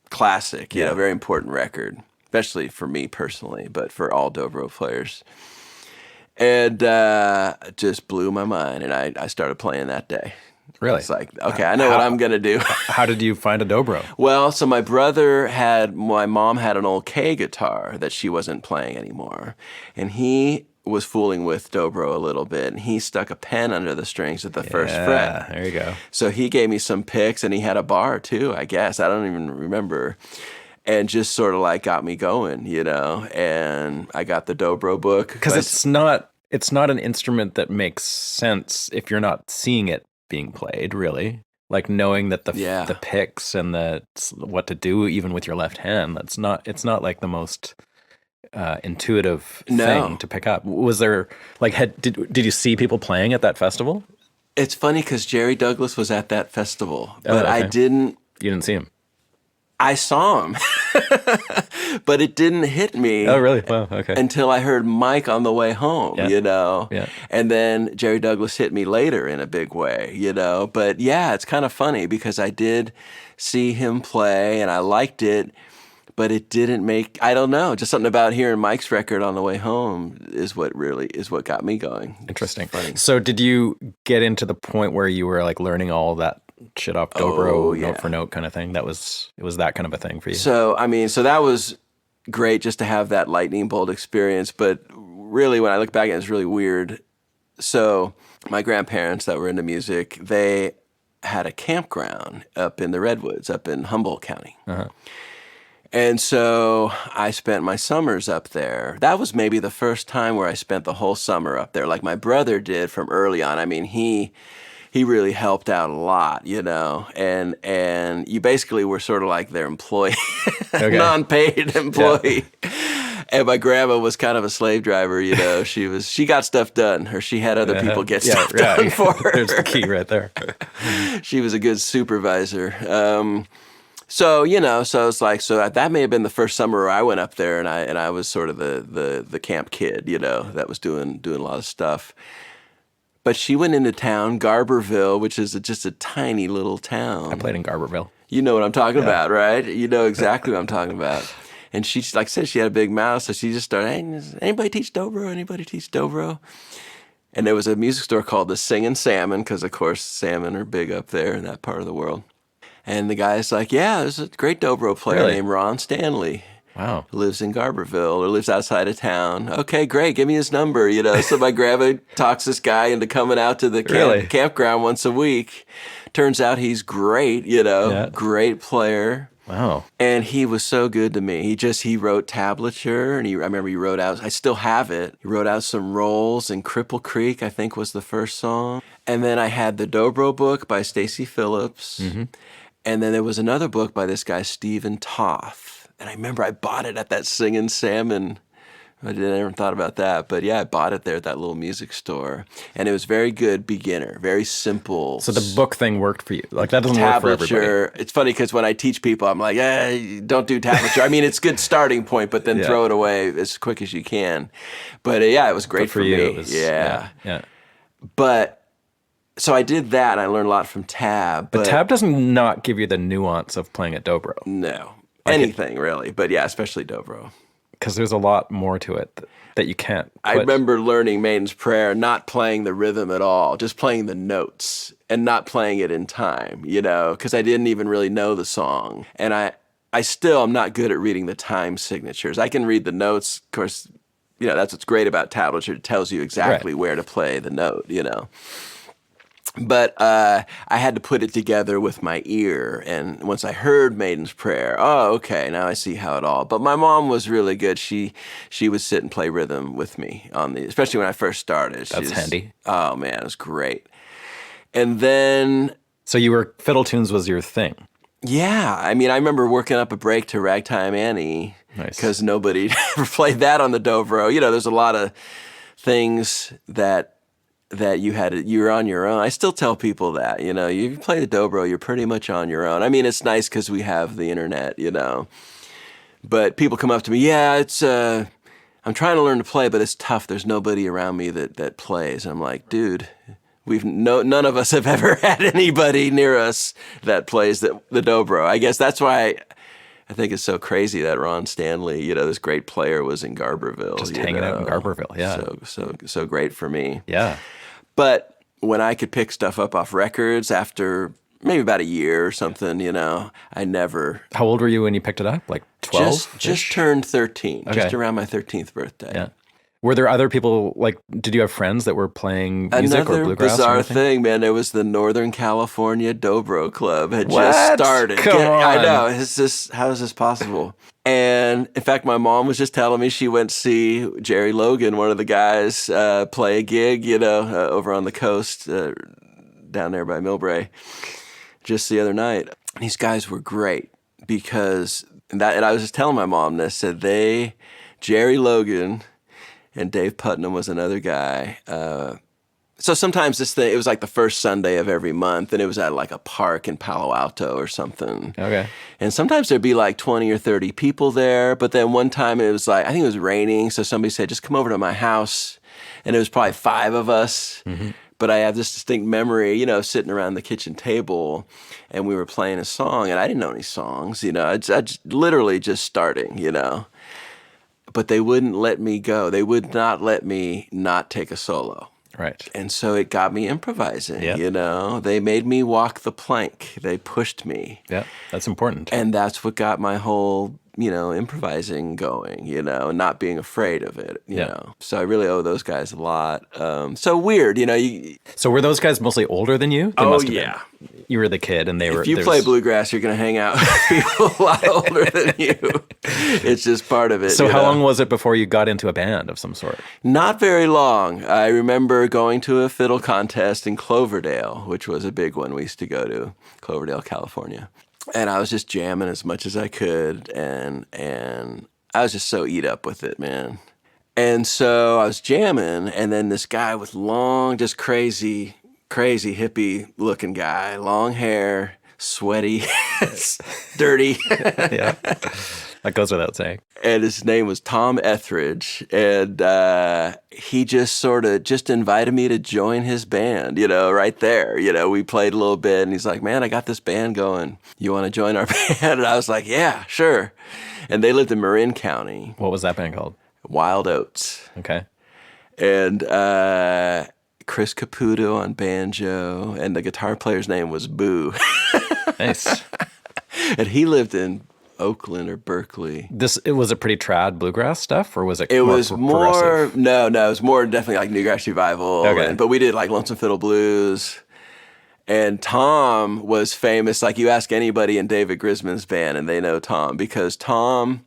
classic, very important record, especially for me personally, but for all dobro players. And just blew my mind, and I started playing that day. Really? It's like, okay, I know what I'm going to do. How did you find a dobro? Well, so my mom had an old K guitar that she wasn't playing anymore. And he was fooling with dobro a little bit. And he stuck a pen under the strings at the first fret. There you go. So he gave me some picks, and he had a bar too, I guess. I don't even remember. And just sort of got me going, And I got the dobro book. Because it's not an instrument that makes sense if you're not seeing it being played, really. Knowing that the picks and what to do even with your left hand, it's not like the most intuitive thing to pick up. Was there did you see people playing at that festival? It's funny because Jerry Douglas was at that festival, but I didn't. You didn't see him? I saw him. But it didn't hit me. Oh, really? Wow, okay. Until I heard Mike on the way home, Yeah. you know? Yeah. And then Jerry Douglas hit me later in a big way, you know? But yeah, it's kind of funny because I did see him play and I liked it, but it didn't make, I don't know, just something about hearing Mike's record on the way home is what got me going. Interesting. So did you get into the point where you were like learning all that shit off Dobro, note for note kind of thing? It was that kind of a thing for you? So that was great just to have that lightning bolt experience, but really when I look back at it, it's really weird. So my grandparents that were into music, they had a campground up in the Redwoods, up in Humboldt County. Uh-huh. And so I spent my summers up there. That was maybe the first time where I spent the whole summer up there, like my brother did from early on. I mean, he really helped out a lot, you know, and you basically were sort of like their employee, non-paid employee. Yeah. And my grandma was kind of a slave driver, you know. She got stuff done, or she had other people get stuff done for her. There's the key right there. She was a good supervisor. So, you know, so it's like, so that may have been the first summer where I went up there and I was sort of the camp kid, you know, that was doing a lot of stuff. But she went into town, Garberville, which is just a tiny little town. I played in Garberville. You know what I'm talking about, right? You know exactly what I'm talking about. And she, like I said, she had a big mouth, so she just started, hey, does anybody teach Dobro? Anybody teach Dobro? And there was a music store called the Singin' Salmon, because, of course, salmon are big up there in that part of the world. And the guy's like, yeah, there's a great Dobro player named Ron Stanley. Wow. Who lives in Garberville or lives outside of town. Okay, great. Give me his number, you know. So my grandma talks this guy into coming out to the campground once a week. Turns out he's great, you know, great player. Wow. And he was so good to me. He wrote tablature, and I remember he wrote out, I still have it. He wrote out some rolls, and Cripple Creek, I think, was the first song. And then I had the Dobro book by Stacy Phillips. Mm-hmm. And then there was another book by this guy, Stephen Toth. And I remember I bought it at that Singin' Salmon. I never thought about that. But yeah, I bought it there at that little music store. And it was very good beginner, very simple. So the book thing worked for you. Like that doesn't work for everybody. It's funny because when I teach people, I'm like, don't do tablature. I mean, it's a good starting point, but then throw it away as quick as you can. But it was great for you, me. It was, yeah. But so I did that, and I learned a lot from Tab. But Tab doesn't not give you the nuance of playing a Dobro. No. Anything, really. But yeah, especially Dobro. Because there's a lot more to it that you can't put. I remember learning Maiden's Prayer, not playing the rhythm at all, just playing the notes and not playing it in time, you know, because I didn't even really know the song. And I still am not good at reading the time signatures. I can read the notes. Of course, you know, that's what's great about tablature. It tells you exactly where to play the note, you know. But I had to put it together with my ear, and once I heard Maiden's Prayer, okay, now I see how it all. But my mom was really good. She would sit and play rhythm with me especially when I first started. That's handy. Oh man, it was great. And then, so fiddle tunes was your thing. Yeah, I mean, I remember working up a break to Ragtime Annie because nobody ever played that on the Dobro. You know, there's a lot of things that you were on your own. I still tell people that, you know, you play the Dobro, you're pretty much on your own. I mean, it's nice because we have the internet, you know. But people come up to me, it's I'm trying to learn to play, but it's tough. There's nobody around me that plays. And I'm like, dude, none of us have ever had anybody near us that plays the Dobro. I guess that's why I think it's so crazy that Ron Stanley, you know, this great player, was in Garberville. Just hanging out in Garberville, yeah. So great for me. Yeah. But when I could pick stuff up off records after maybe about a year or something, you know, I never... How old were you when you picked it up? Like 12? Just turned 13, just around my 13th birthday. Yeah. Were there other people, like, did you have friends that were playing music or bluegrass? Another bizarre thing, man. There was the Northern California Dobro Club had What? just started. Come on. I know. How is this possible? And in fact, my mom was just telling me she went to see Jerry Logan, one of the guys, play a gig, you know, over on the coast, down there by Millbrae, just the other night. And these guys were great because, and I was just telling my mom this, said Jerry Logan and Dave Putnam was another guy. So sometimes it was like the first Sunday of every month, and it was at like a park in Palo Alto or something. Okay. And sometimes there'd be like 20 or 30 people there. But then one time it was like, I think it was raining. So somebody said, just come over to my house. And it was probably 5 of us. Mm-hmm. But I have this distinct memory, sitting around the kitchen table, and we were playing a song, and I didn't know any songs, I just literally just starting, But they wouldn't let me go. They would not let me not take a solo. Right. And so it got me improvising, Yep. They made me walk the plank. They pushed me. Yeah, that's important. And that's what got my whole, improvising going, not being afraid of it, you know. So I really owe those guys a lot. So weird, So were those guys mostly older than you? They Oh, must have yeah. been. You were the kid, and they were... If you play bluegrass, you're going to hang out with people a lot older than you. It's just part of it. So how long was it before you got into a band of some sort? Not very long. I remember going to a fiddle contest in Cloverdale, which was a big one we used to go to, Cloverdale, California. And I was just jamming as much as I could, and I was just so eat up with it, man. And so I was jamming, and then this guy with long, just crazy hippie-looking guy, long hair, sweaty, dirty. Yeah, that goes without saying. And his name was Tom Etheridge, and he just sort of just invited me to join his band, right there. We played a little bit, and he's like, man, I got this band going. You want to join our band? And I was like, yeah, sure. And they lived in Marin County. What was that band called? Wild Oats. Okay. And Chris Caputo on banjo, and the guitar player's name was Boo. Nice. And he lived in Oakland or Berkeley. It was a pretty trad bluegrass stuff, or was it? It more was more progressive? no, it was more definitely like Newgrass Revival. Okay. But we did like Lonesome Fiddle Blues. And Tom was famous. Like you ask anybody in David Grisman's band, and they know Tom because Tom.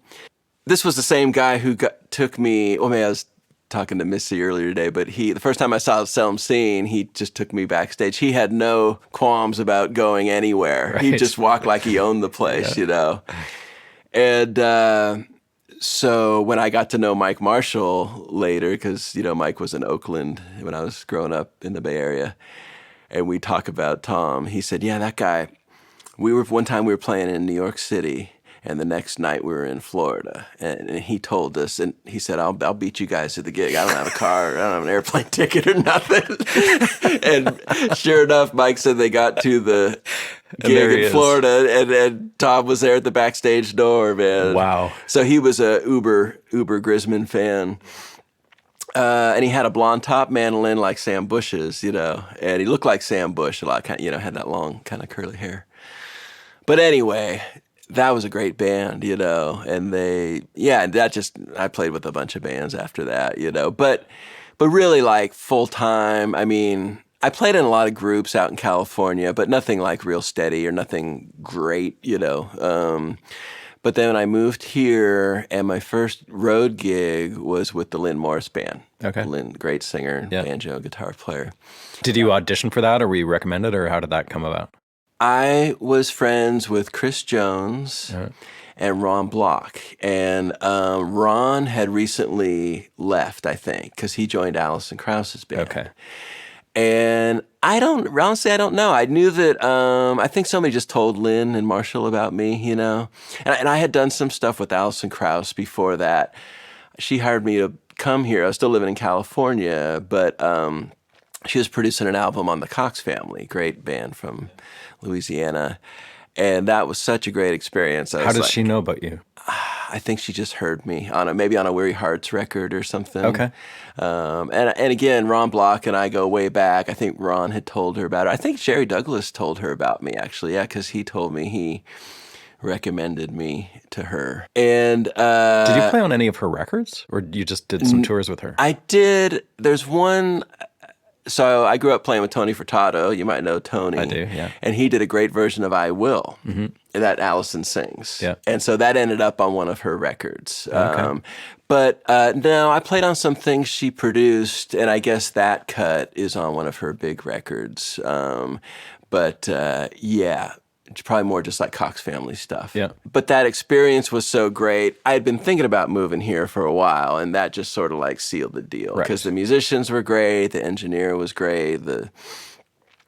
This was the same guy who took me. Well, maybe I was talking to Missy earlier today, but the first time I saw Seldom Seen, he just took me backstage. He had no qualms about going anywhere. Right. He just walked like he owned the place, And so when I got to know Mike Marshall later, because, Mike was in Oakland when I was growing up in the Bay Area, and we talk about Tom, he said, yeah, that guy, one time we were playing in New York City, and the next night we were in Florida, and he told us, and he said, I'll beat you guys to the gig. I don't have a car, I don't have an airplane ticket or nothing. And sure enough, Mike said they got to the gig in Florida, and Tom was there at the backstage door, man. Wow. So he was a uber Grisman fan. And he had a blonde top mandolin like Sam Bush's, and he looked like Sam Bush a lot, had that long kind of curly hair. But anyway, that was a great band, and I played with a bunch of bands after that, but really like full time. I mean, I played in a lot of groups out in California, but nothing like real steady or nothing great, But then when I moved here, and my first road gig was with the Lynn Morris Band. Okay. Lynn, great singer, banjo, guitar player. Did you audition for that, or were you recommended, or how did that come about? I was friends with Chris Jones and Ron Block. And Ron had recently left, I think, because he joined Allison Krauss's band. Okay. And honestly, I don't know. I knew that, I think somebody just told Lynn and Marshall about me, And I had done some stuff with Allison Krauss before that. She hired me to come here. I was still living in California, but she was producing an album on the Cox Family, great band from Louisiana. And that was such a great experience. How does she know about you? I think she just heard me maybe on a Weary Hearts record or something. Okay. And again, Ron Block and I go way back. I think Ron had told her about it. I think Jerry Douglas told her about me, actually. Yeah, because he told me he recommended me to her. And did you play on any of her records, or you just did some tours with her? I did. There's one. So I grew up playing with Tony Furtado. You might know Tony. I do, yeah. And he did a great version of I Will that Allison sings. Yeah. And so that ended up on one of her records. Okay. But no, I played on some things she produced, and I guess that cut is on one of her big records. But yeah, It's probably more just like Cox family stuff. Yeah. But that experience was so great. I had been thinking about moving here for a while, and that just sort of like sealed the deal. Because the musicians were great, the engineer was great,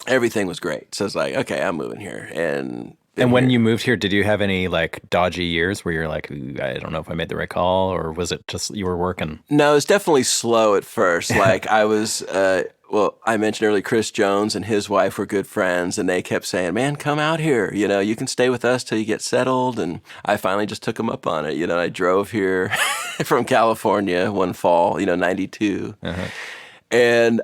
everything was great. So it's like, okay, I'm moving here. And when you moved here, did you have any like dodgy years where you're like, I don't know if I made the right call, or was it just you were working? No, it was definitely slow at first. Like I was, well, I mentioned earlier, Chris Jones and his wife were good friends, and they kept saying, man, come out here. You know, you can stay with us till you get settled. And I finally just took them up on it. You know, I drove here from California one fall, 92. Uh-huh. And,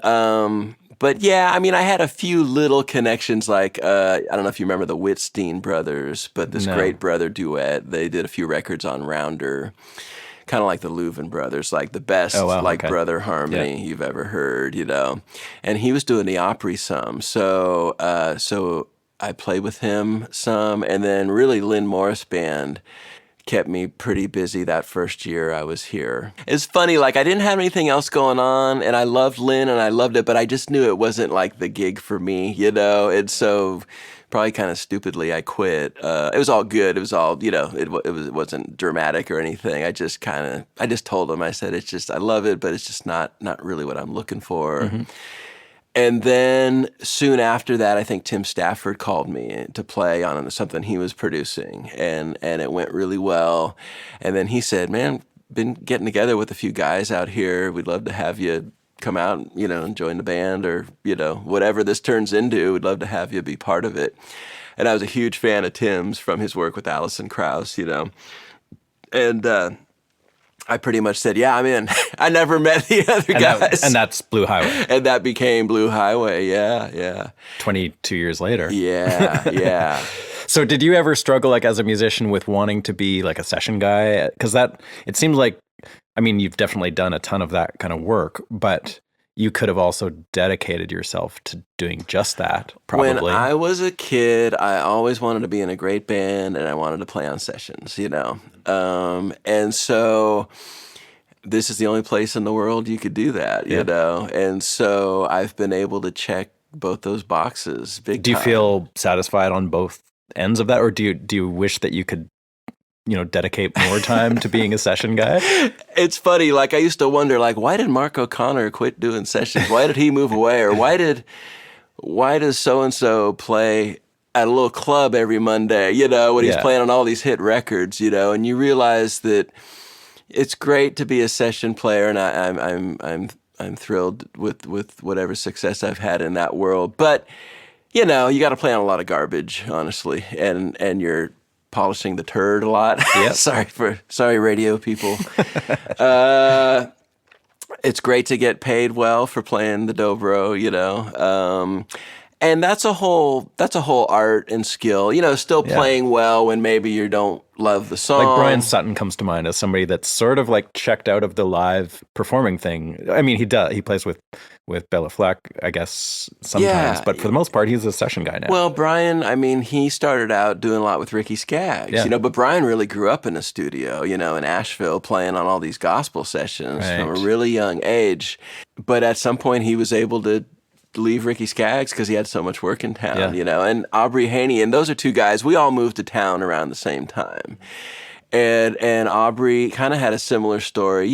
but yeah, I mean, I had a few little connections, like, I don't know if you remember the Whitstein brothers, but this great brother duet, they did a few records on Rounder, kind of like the Louvin brothers, like the best brother harmony you've ever heard, and he was doing the Opry some. So I played with him some, and then really Lynn Morris Band kept me pretty busy that first year I was here. It's funny, like I didn't have anything else going on, and I loved Lynn and I loved it, but I just knew it wasn't like the gig for me, and so probably kind of stupidly I quit. It was all good. It was all, it wasn't dramatic or anything. I just told him, I said, it's just, I love it, but it's just not really what I'm looking for. Mm-hmm. And then soon after that, I think Tim Stafford called me to play on something he was producing, and it went really well. And then he said, man, been getting together with a few guys out here. We'd love to have you come out, and join the band, or, whatever this turns into. We'd love to have you be part of it. And I was a huge fan of Tim's from his work with Allison Krauss, and I pretty much said, yeah, I'm in. I never met the other guys. And that's Blue Highway. And that became Blue Highway, yeah. 22 years later. Yeah. So did you ever struggle, like, as a musician with wanting to be, like, a session guy? Because it seems like, I mean, you've definitely done a ton of that kind of work, but you could have also dedicated yourself to doing just that, probably. When I was a kid, I always wanted to be in a great band, and I wanted to play on sessions, and so this is the only place in the world you could do that, and so I've been able to check both those boxes big time. Do you feel satisfied on both ends of that, or do you wish that you could dedicate more time to being a session guy? It's funny. Like, I used to wonder, like, why did Mark O'Connor quit doing sessions? Why did he move away? Or why does so-and-so play at a little club every Monday, when he's playing on all these hit records, and you realize that it's great to be a session player, and I'm thrilled with whatever success I've had in that world. But, you got to play on a lot of garbage, honestly, and you're polishing the turd a lot. Yep. sorry, radio people. It's great to get paid well for playing the dobro, and that's a whole art and skill. Still playing well when maybe you don't love the song. Like Brian Sutton comes to mind as somebody that's sort of like checked out of the live performing thing. I mean, he plays with Bela Fleck, I guess, sometimes, but for the most part, he's a session guy now. Well, Brian, I mean, he started out doing a lot with Ricky Skaggs, but Brian really grew up in a studio, in Asheville, playing on all these gospel sessions from a really young age. But at some point, he was able to leave Ricky Skaggs because he had so much work in town, and Aubrey Haney, and those are two guys, we all moved to town around the same time. And Aubrey kind of had a similar story.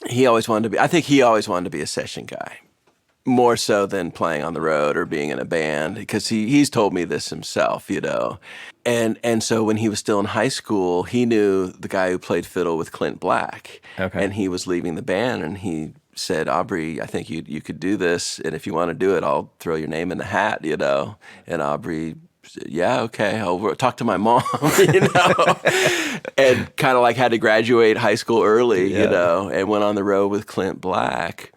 He always wanted to be, I think he always wanted to be a session guy, more so than playing on the road or being in a band, because he's told me this himself, And so when he was still in high school, he knew the guy who played fiddle with Clint Black. Okay. And he was leaving the band, and he said, Aubrey, I think you could do this, and if you want to do it, I'll throw your name in the hat, And Aubrey said, yeah, okay, I'll talk to my mom, and kind of like had to graduate high school early, and went on the road with Clint Black.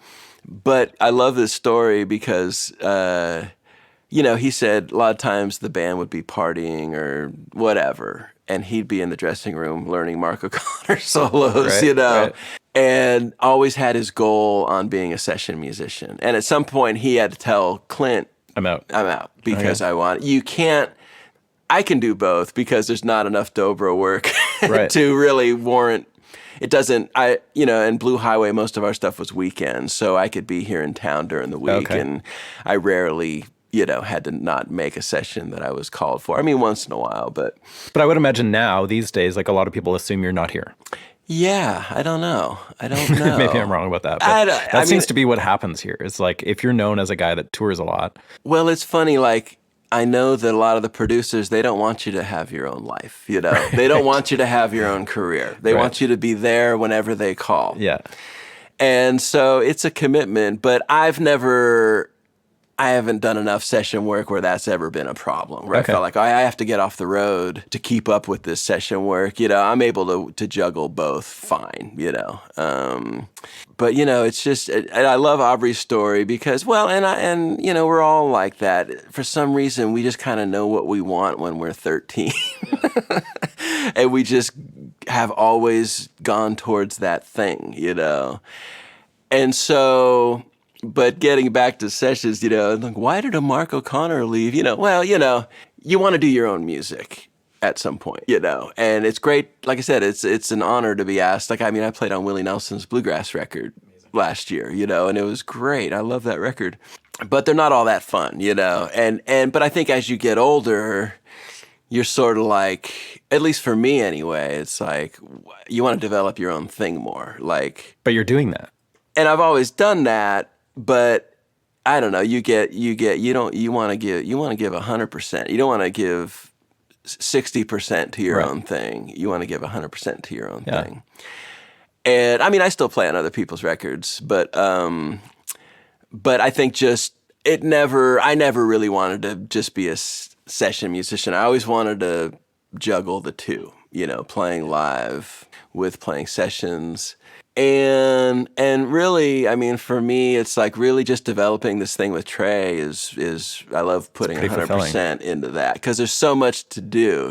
But I love this story because, he said a lot of times the band would be partying or whatever, and he'd be in the dressing room learning Mark O'Connor solos, right. And always had his goal on being a session musician. And at some point, he had to tell Clint, I'm out because I can do both because there's not enough dobro work to really warrant. It doesn't, in Blue Highway, most of our stuff was weekends, so I could be here in town during the week, and I rarely, had to not make a session that I was called for. I mean, once in a while, but I would imagine now, these days, like a lot of people assume you're not here. Yeah, I don't know. Maybe I'm wrong about that. But that seems to be what happens here. It's like if you're known as a guy that tours a lot. Well, it's funny, like, I know that a lot of the producers, they don't want you to have your own life, Right. They don't want you to have your own career. They want you to be there whenever they call. Yeah. And so it's a commitment, but I haven't done enough session work where that's ever been a problem. Where I felt like, I have to get off the road to keep up with this session work. I'm able to juggle both fine, But, it's just, and I love Aubrey's story because, well, and we're all like that. For some reason, we just kind of know what we want when we're 13. And we just have always gone towards that thing, And so... But getting back to sessions, like, why did a Mark O'Connor leave? Well, you want to do your own music at some point, And it's great. Like I said, it's an honor to be asked. Like, I mean, I played on Willie Nelson's bluegrass record last year, and it was great. I love that record. But they're not all that fun, But I think as you get older, you're sort of like, at least for me anyway, it's like you want to develop your own thing more. Like, but you're doing that. And I've always done that. But I don't know, you want to give 100%. You don't want to give 60% to your own thing. You want to give 100% to your own thing. And I mean, I still play on other people's records, but I think just I never really wanted to just be a session musician. I always wanted to juggle the two, playing live with playing sessions. And really, I mean, for me, it's like really just developing this thing with Trey is I love putting 100% into that because there's so much to do,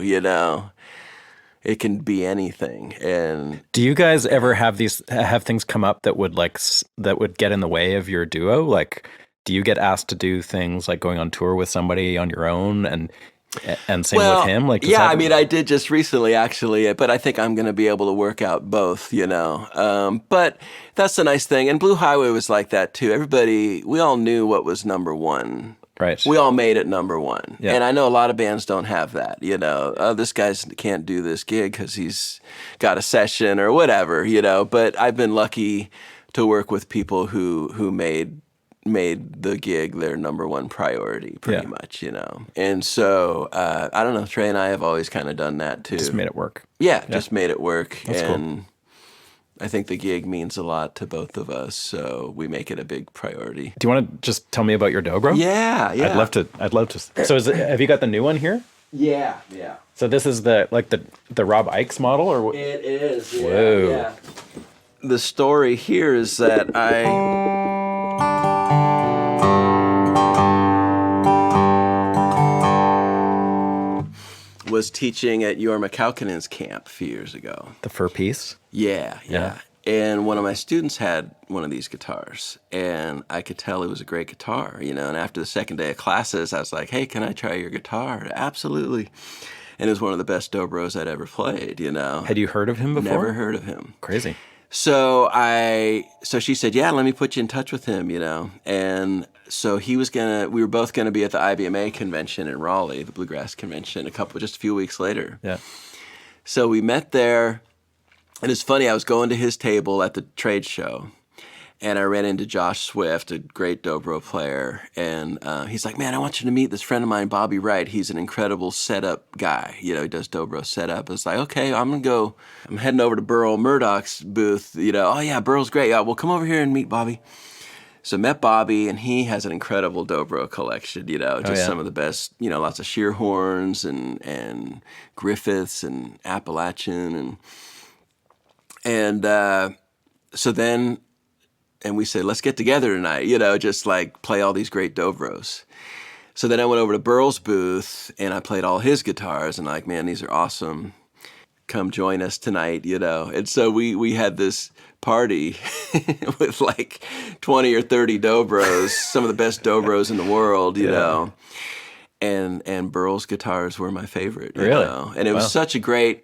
It can be anything. And do you guys ever have things come up that would get in the way of your duo? Like, do you get asked to do things like going on tour with somebody on your own and same with him? Like, I mean, I did just recently, actually, but I think I'm going to be able to work out both, But that's the nice thing. And Blue Highway was like that, too. We all knew what was number one. Right. We all made it number one. Yeah. And I know a lot of bands don't have that, this guy can't do this gig because he's got a session or whatever, But I've been lucky to work with people who made the gig their number one priority, pretty much, And so, I don't know, Trey and I have always kind of done that, too. Just made it work. Yeah, just made it work. That's and cool. I think the gig means a lot to both of us, so we make it a big priority. Do you want to just tell me about your Dobro? Yeah. I'd love to. So have you got the new one here? Yeah. So this is the Rob Ickes model? Or It is, yeah. Whoa. Yeah. The story here is that I was teaching at Jorma Kaukonen's camp a few years ago. The fur piece? Yeah. And one of my students had one of these guitars, and I could tell it was a great guitar, And after the second day of classes, I was like, "Hey, can I try your guitar?" Absolutely. And it was one of the best Dobros I'd ever played, Had you heard of him before? Never heard of him. Crazy. So she said, "Yeah, let me put you in touch with him," And so we were both gonna be at the IBMA convention in Raleigh, the bluegrass convention, just a few weeks later. Yeah. So we met there, and it's funny, I was going to his table at the trade show, and I ran into Josh Swift, a great dobro player, and he's like, "Man, I want you to meet this friend of mine, Bobby Wright. He's an incredible setup guy. He does dobro setup." I was like, "Okay, I'm heading over to Burl Murdoch's booth. Oh yeah, Burl's great. Yeah, well, come over here and meet Bobby." So met Bobby, and he has an incredible dobro collection, some of the best, lots of sheer horns and Griffiths and Appalachian. And so then, and we said, "Let's get together tonight, just like play all these great dobros." So then I went over to Burl's booth, and I played all his guitars, and like, "Man, these are awesome. Come join us tonight," And so we had this party with like 20 or 30 dobros, some of the best dobros in the world, And Burl's guitars were my favorite, Really? And it was such a great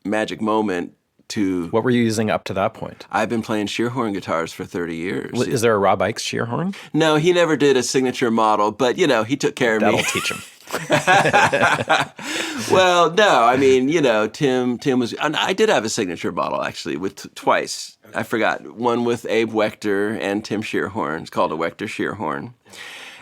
magic moment to... What were you using up to that point? I've been playing sheer horn guitars for 30 years. Is there a Rob Ickes sheer horn? No, he never did a signature model, but, he took care of me. That'll teach him. Well, no, I mean, Tim was... And I did have a signature model, actually, with twice. I forgot. One with Abe Wechter and Tim Shearhorn. It's called a Wechter Shearhorn.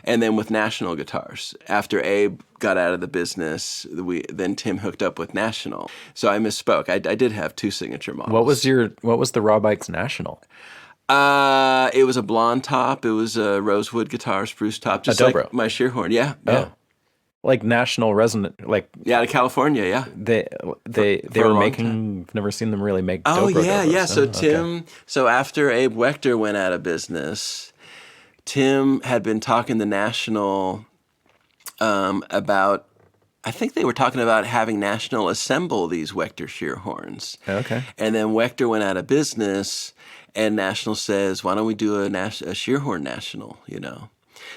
And then with National Guitars. After Abe got out of the business, then Tim hooked up with National. So I misspoke. I did have two signature models. What was the Rob Ickes National? It was a blonde top. It was a rosewood guitar, spruce top, just Dobro. like my Shearhorn. Yeah, yeah. Oh. Like National Resonant, like out of California, yeah. They were making. I've never seen them really make. Oh Dobro, yeah, Dobros. yeah. So Tim, okay. So after Abe Wechter went out of business, Tim had been talking to National about. I think they were talking about having National assemble these Wechter Shearhorns. Okay. And then Wechter went out of business, and National says, "Why don't we do a Shearhorn National?"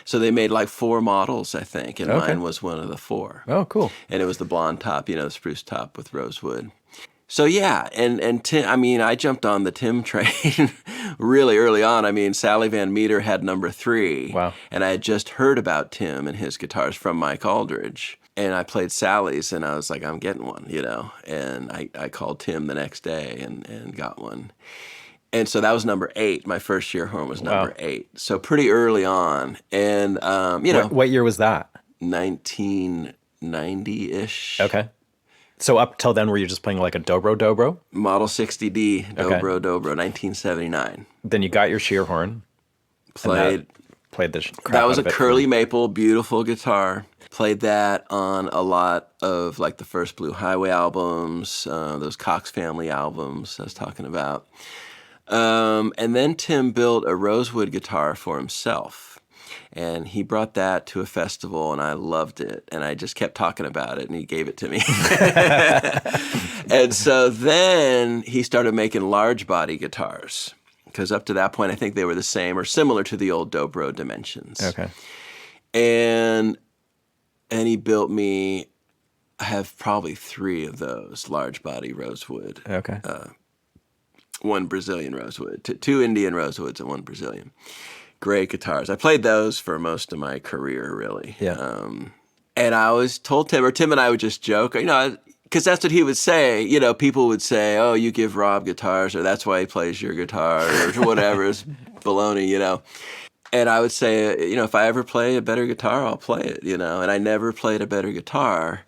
So they made like 4 models, I think, and mine was one of the 4. Oh, cool. And it was the blonde top, the spruce top with rosewood. So yeah, and Tim, I mean, I jumped on the Tim train really early on. I mean, Sally Van Meter had number 3. Wow. And I had just heard about Tim and his guitars from Mike Aldridge. And I played Sally's, and I was like, I'm getting one, And I called Tim the next day and got one. And so that was number 8. My first Shearhorn was number 8. So pretty early on. And, What year was that? 1990-ish. Okay. So up till then, were you just playing like a Dobro? Model 60D, Dobro, 1979. Then you got your Shearhorn. Played the crap That was out a of it curly maple, beautiful guitar. Played that on a lot of like the first Blue Highway albums, those Cox Family albums I was talking about. And then Tim built a rosewood guitar for himself. And he brought that to a festival, and I loved it. And I just kept talking about it, and he gave it to me. And so then he started making large body guitars. Because up to that point, I think they were the same or similar to the old Dobro dimensions. Okay. And he built me, I have probably 3 of those large body rosewood. Okay. 1 Brazilian rosewood, 2 Indian rosewoods and 1 Brazilian. Great guitars. I played those for most of my career, really. Yeah. And I always told Tim, or Tim and I would just joke, because that's what he would say. People would say, "Oh, you give Rob guitars," or "That's why he plays your guitar," or whatever. It's baloney, And I would say, if I ever play a better guitar, I'll play it, And I never played a better guitar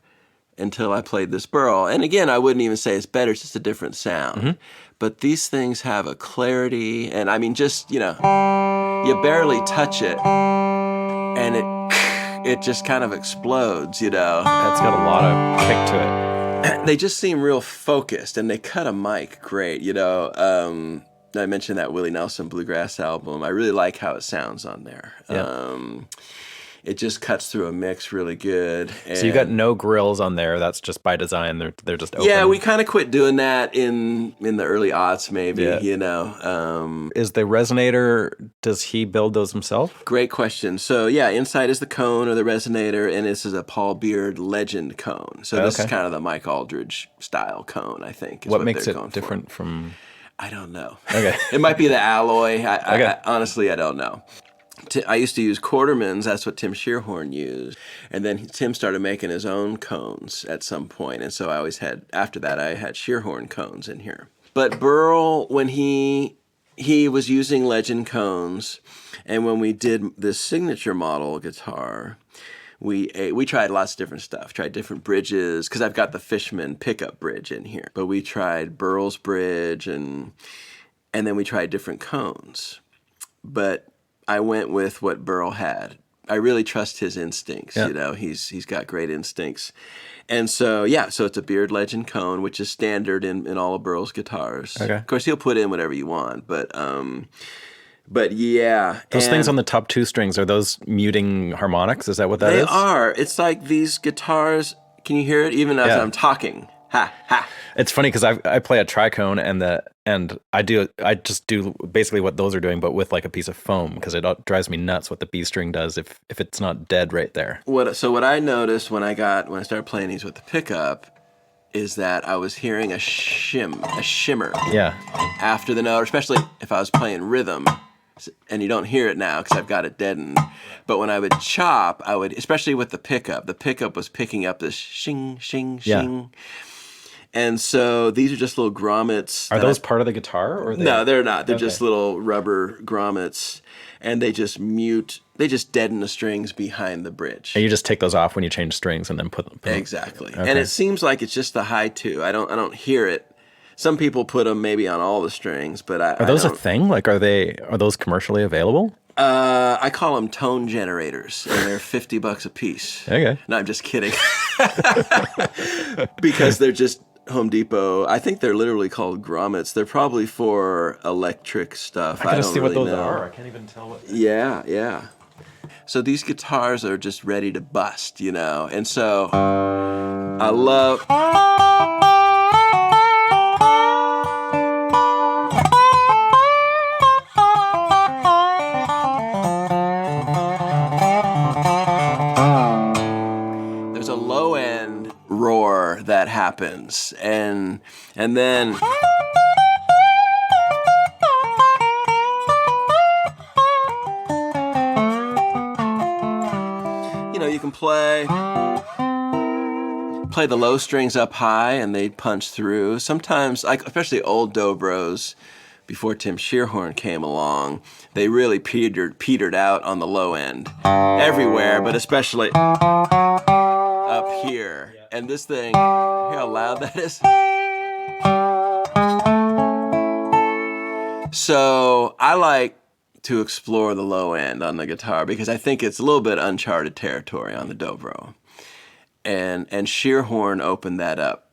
until I played this Burl. And again, I wouldn't even say it's better, it's just a different sound. Mm-hmm. But these things have a clarity, and I mean, just, you barely touch it, and it just kind of explodes, It's got a lot of kick to it. They just seem real focused, and they cut a mic great, I mentioned that Willie Nelson Bluegrass album. I really like how it sounds on there. Yeah. It just cuts through a mix really good. And so you got no grills on there. That's just by design. They're just open. Yeah, we kind of quit doing that in the early aughts, maybe. Yeah. Is the resonator? Does he build those himself? Great question. So yeah, inside is the cone or the resonator, and this is a Paul Beard Legend cone. So this is kind of the Mike Aldridge style cone, I think. What makes it different from? I don't know. Okay. It might be the alloy. I honestly, I don't know. I used to use Quartermans. That's what Tim Shearhorn used. And then Tim started making his own cones at some point. And so I always had, after that, I had Shearhorn cones in here. But Burl, when he was using Legend cones, and when we did this signature model guitar, we tried lots of different stuff. Tried different bridges, because I've got the Fishman pickup bridge in here. But we tried Burl's bridge, and then we tried different cones. But I went with what Burl had. I really trust his instincts. Yeah. He's got great instincts. And so, so it's a Beard Legend cone, which is standard in all of Burl's guitars. Okay. Of course, he'll put in whatever you want, but yeah. Those things on the top 2 strings, are those muting harmonics? Is that what that is? They are. It's like these guitars, can you hear it? Even as I'm talking. Ha, ha. It's funny because I play a tricone and I just do basically what those are doing, but with like a piece of foam, because it drives me nuts what the B string does if it's not dead right there. So what I noticed when I started playing these with the pickup is that I was hearing a shimmer Yeah. after the note, especially if I was playing rhythm. And you don't hear it now because I've got it deadened. But when I would chop, especially with the pickup was picking up this shing, shing, shing. And so these are just little grommets. Are those part of the guitar? Or No, they're not. They're just little rubber grommets. And they just deaden the strings behind the bridge. And you just take those off when you change strings and then put them. Exactly. Okay. And it seems like it's just the high two. I don't hear it. Some people put them maybe on all the strings, but Are those a thing? Like, are those commercially available? I call them tone generators, and they're $50 a piece. Okay. No, I'm just kidding. Because they're just Home Depot. I think they're literally called grommets. They're probably for electric stuff. I gotta see really what those know. are. I can't even tell what. Yeah. So these guitars are just ready to bust, And so I love. Roar that happens, and then you can play the low strings up high and they punch through. Sometimes, especially old Dobros before Tim Shearhorn came along, they really petered out on the low end everywhere, but especially up here. And this thing, hear how loud that is? So I like to explore the low end on the guitar because I think it's a little bit uncharted territory on the Dobro. And Shearhorn opened that up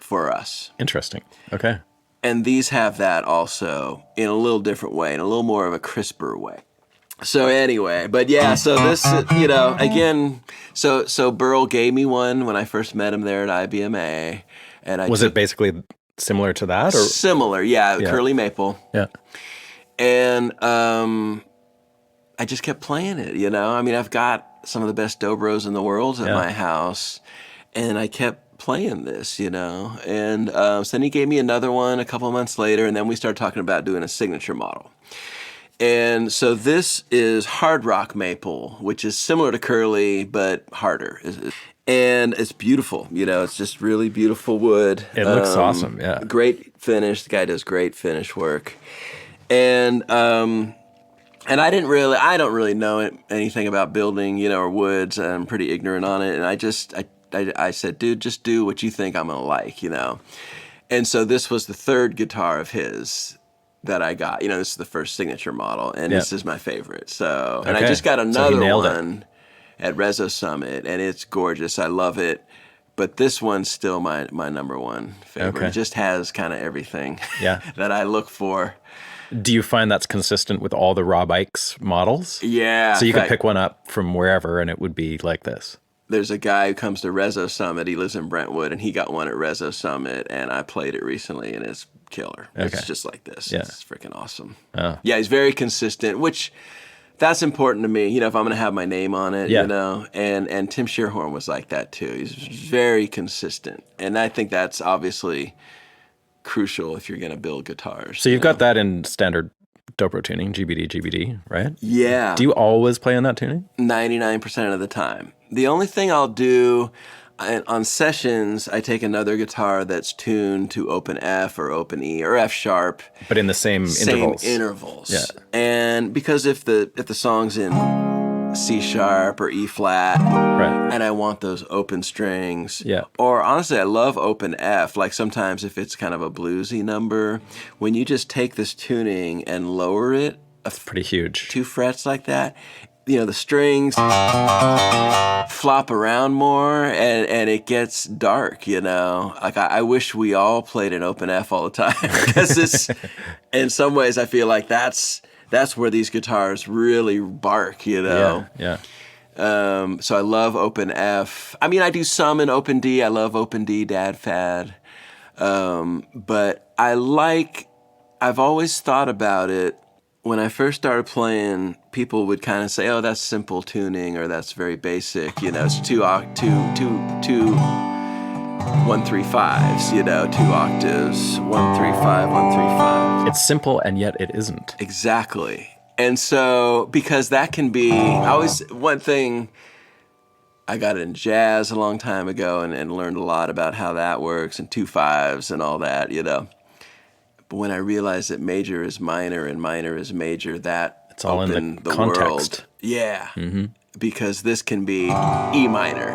for us. Interesting. Okay. And these have that also in a little different way, in a little more of a crisper way. So anyway, but yeah, so this, again, so Burl gave me one when I first met him there at IBMA. And was it basically similar to that? Or? Similar, yeah, curly maple. Yeah. And I just kept playing it, I mean, I've got some of the best Dobros in the world at my house, and I kept playing this, And so then he gave me another one a couple of months later, and then we started talking about doing a signature model. And so this is hard rock maple, which is similar to curly, but harder. And it's beautiful, it's just really beautiful wood. It looks awesome, yeah. Great finish. The guy does great finish work. And I don't really know anything about building, or woods. I'm pretty ignorant on it. And I said, dude, just do what you think I'm going to like, And so this was the third guitar of his that I got. This is the first signature model, and this is my favorite. So, and I just got another one at Resosummit, and it's gorgeous. I love it. But this one's still my number one favorite. Okay. It just has kind of everything that I look for. Do you find that's consistent with all the Rob Ickes models? Yeah. So you could pick one up from wherever, and it would be like this. There's a guy who comes to Resosummit. He lives in Brentwood, and he got one at Resosummit, and I played it recently, and it's killer. Okay. It's just like this. Yeah. It's freaking awesome. Oh. Yeah, he's very consistent, which that's important to me, if I'm going to have my name on it, And Tim Shearhorn was like that, too. He's very consistent, and I think that's obviously crucial if you're going to build guitars. So you've got that in standard Dobro tuning, GBD, right? Yeah. Do you always play in that tuning? 99% of the time. The only thing I'll do on sessions, I take another guitar that's tuned to open F or open E or F sharp. But in the same intervals. Yeah. And because if the song's in C sharp or E flat, right, and I want those open strings, yeah. Or honestly, I love open F. Like sometimes if it's kind of a bluesy number, when you just take this tuning and lower it, that's pretty huge. 2 frets like that. The strings flop around more, and it gets dark, Like, I wish we all played an open F all the time, because it's, in some ways, I feel like that's where these guitars really bark, Yeah. So I love open F. I mean, I do some in open D. I love open D, Dad Fad. But I've always thought about it. When I first started playing, people would kind of say, "Oh, that's simple tuning," or "That's very basic." It's too 1-3-5s, 2 octaves, 1-3-5, 1-3-5. It's simple, and yet it isn't. Exactly. And so, because that can be, one thing, I got in jazz a long time ago and learned a lot about how that works, and 2-5s and all that, But when I realized that major is minor and minor is major, that it's all opened in the context. World. Yeah. Mm-hmm. Because this can be E minor,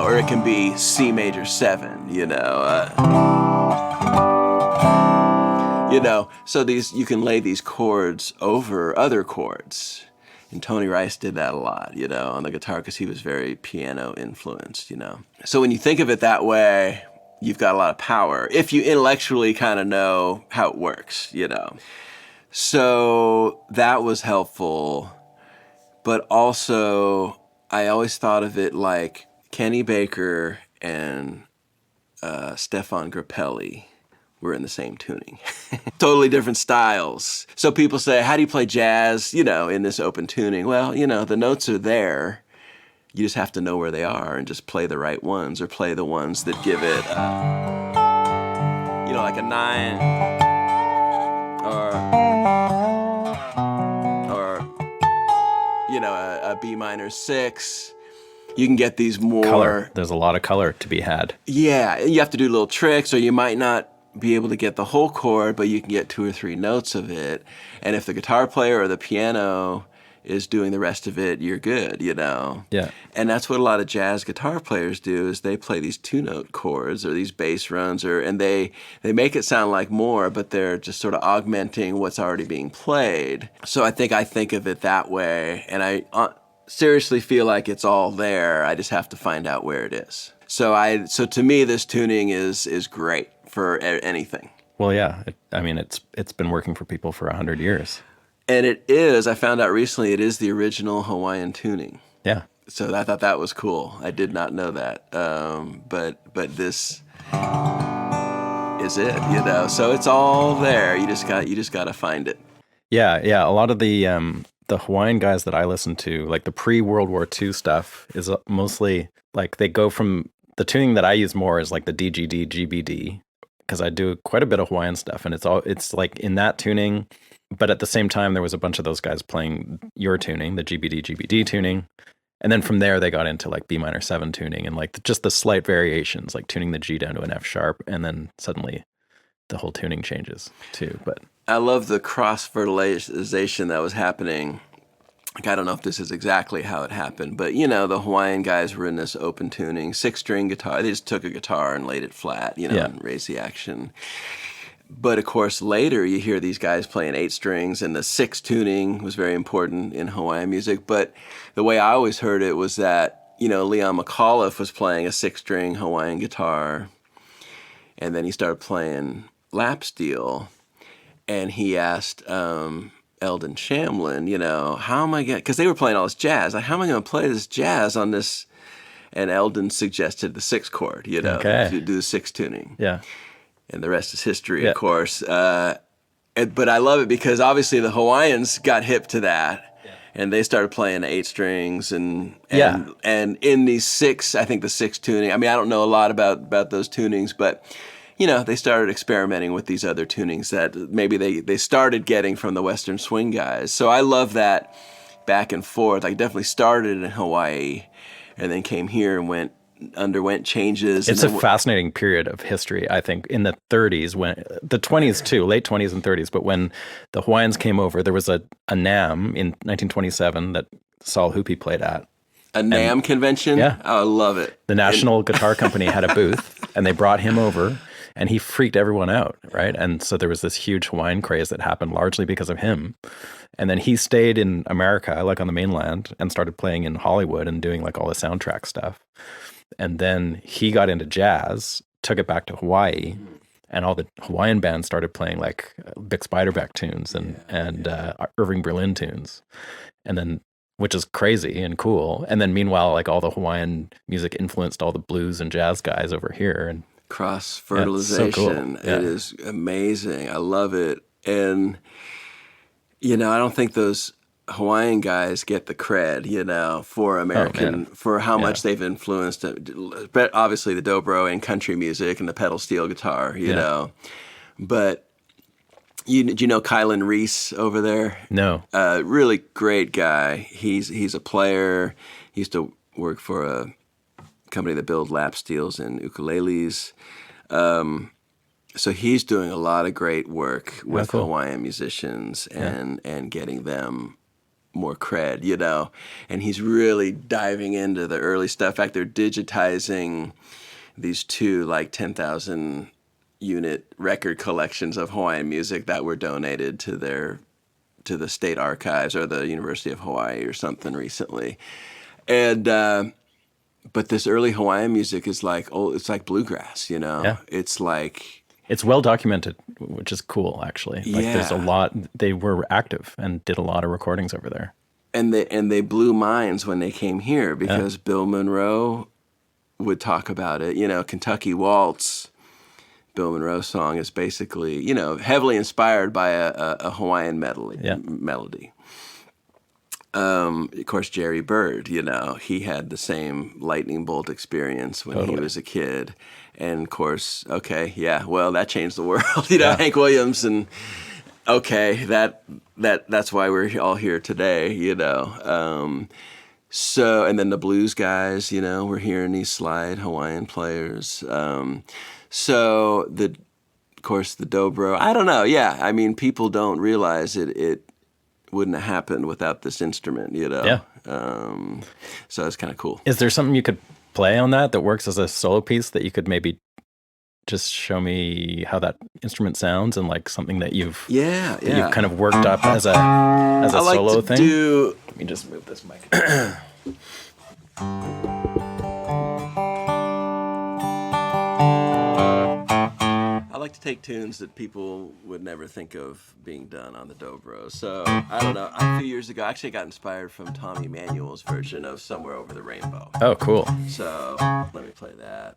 or it can be C major 7, So you can lay these chords over other chords. And Tony Rice did that a lot, on the guitar because he was very piano influenced, So when you think of it that way, you've got a lot of power if you intellectually kind of know how it works, So that was helpful. But also, I always thought of it like Kenny Baker and Stefan Grappelli were in the same tuning. Totally different styles. So people say, how do you play jazz, in this open tuning? Well, the notes are there. You just have to know where they are and just play the right ones or play the ones that give it, like a 9 or a B minor 6. You can get these more... Color. There's a lot of color to be had. Yeah, you have to do little tricks, or you might not be able to get the whole chord, but you can get 2 or 3 notes of it. And if the guitar player or the piano is doing the rest of it, you're good, Yeah. And that's what a lot of jazz guitar players do, is they play these 2-note chords or these bass runs, and they make it sound like more, but they're just sort of augmenting what's already being played. So I think of it that way, and I seriously feel like it's all there. I just have to find out where it is. So to me, this tuning is great for anything. Well, yeah. It's been working for people for 100 years. And it is, I found out recently, it is the original Hawaiian tuning. Yeah. So I thought that was cool. I did not know that. But this is it, So it's all there. You just got to find it. Yeah. A lot of the Hawaiian guys that I listen to, like the pre-World War II stuff, is mostly like they go from the tuning that I use more is like the DGD, GBD, because I do quite a bit of Hawaiian stuff, and it's like in that tuning. But at the same time, there was a bunch of those guys playing your tuning, the GBD tuning. And then from there, they got into like B minor 7 tuning and like just the slight variations, like tuning the G down to an F sharp. And then suddenly the whole tuning changes too. But I love the cross-fertilization that was happening. Like, I don't know if this is exactly how it happened, but the Hawaiian guys were in this open tuning, 6-string guitar. They just took a guitar and laid it flat, and raised the action. But of course, later you hear these guys playing 8 strings, and the 6 tuning was very important in Hawaiian music. But the way I always heard it was that, Leon McAuliffe was playing a 6-string Hawaiian guitar, and then he started playing lap steel, and he asked Eldon Shamlin, how am I going to, because they were playing all this jazz, like, how am I going to play this jazz on this? And Eldon suggested the 6 chord, to do the 6 tuning. Yeah. And the rest is history, of course. But I love it because obviously the Hawaiians got hip to that, and they started playing 8 strings and in these 6, I think the 6 tuning. I mean, I don't know a lot about those tunings, but they started experimenting with these other tunings that maybe they started getting from the Western swing guys. So I love that back and forth. I definitely started in Hawaii, and then came here and underwent changes. It's a fascinating period of history, I think, in the 30s, when the 20s too, late 20s and 30s. But when the Hawaiians came over, there was a NAMM in 1927 that Saul Hoopy played at. A NAMM convention? Yeah. Oh, I love it. The National Guitar Company had a booth, and they brought him over, and he freaked everyone out, right? And so there was this huge Hawaiian craze that happened largely because of him. And then he stayed in America, like on the mainland, and started playing in Hollywood and doing like all the soundtrack stuff. And then he got into jazz, took it back to Hawaii, and all the Hawaiian bands started playing like Bix Beiderbecke tunes and Irving Berlin tunes, and then, which is crazy and cool. And then meanwhile, like all the Hawaiian music influenced all the blues and jazz guys over here. And cross-fertilization. So cool. It is amazing. I love it. And, I don't think those Hawaiian guys get the cred, you know, for for how much they've influenced, but obviously the dobro and country music and the pedal steel guitar, you know. But do you know Kylan Reese over there? No. Really great guy. He's a player. He used to work for a company that build lap steels and ukuleles. So he's doing a lot of great work with Hawaiian musicians and getting them more cred, you know. And he's really diving into the early stuff. In fact, they're digitizing these 2 like 10,000 unit record collections of Hawaiian music that were donated to the state archives or the University of Hawaii or something recently. And but this early Hawaiian music is like it's like bluegrass, you know. Yeah. It's like it's well documented, which is cool, actually. Like there's a lot. They were active and did a lot of recordings over there. And they blew minds when they came here because Bill Monroe would talk about it. You know, Kentucky Waltz, Bill Monroe song is basically, you know, heavily inspired by a Hawaiian melody. Of course, Jerry Byrd, you know, he had the same lightning bolt experience when he was a kid. And of course, that changed the world. You know, Hank Williams and that's why we're all here today, you know. So, and then the blues guys, you know, we're hearing these slide Hawaiian players. So of course, the dobro, I don't know. Yeah. I mean, people don't realize it wouldn't have happened without this instrument, you know? Yeah. So it's kind of cool. Is there something you could play on that works as a solo piece that you could maybe just show me how that instrument sounds and like something that you've kind of worked up as a solo thing? Let me just move this mic. I like to take tunes that people would never think of being done on the dobro. So, I don't know. A few years ago, I actually got inspired from Tommy Emmanuel's version of Somewhere Over the Rainbow. Oh, cool. So, let me play that.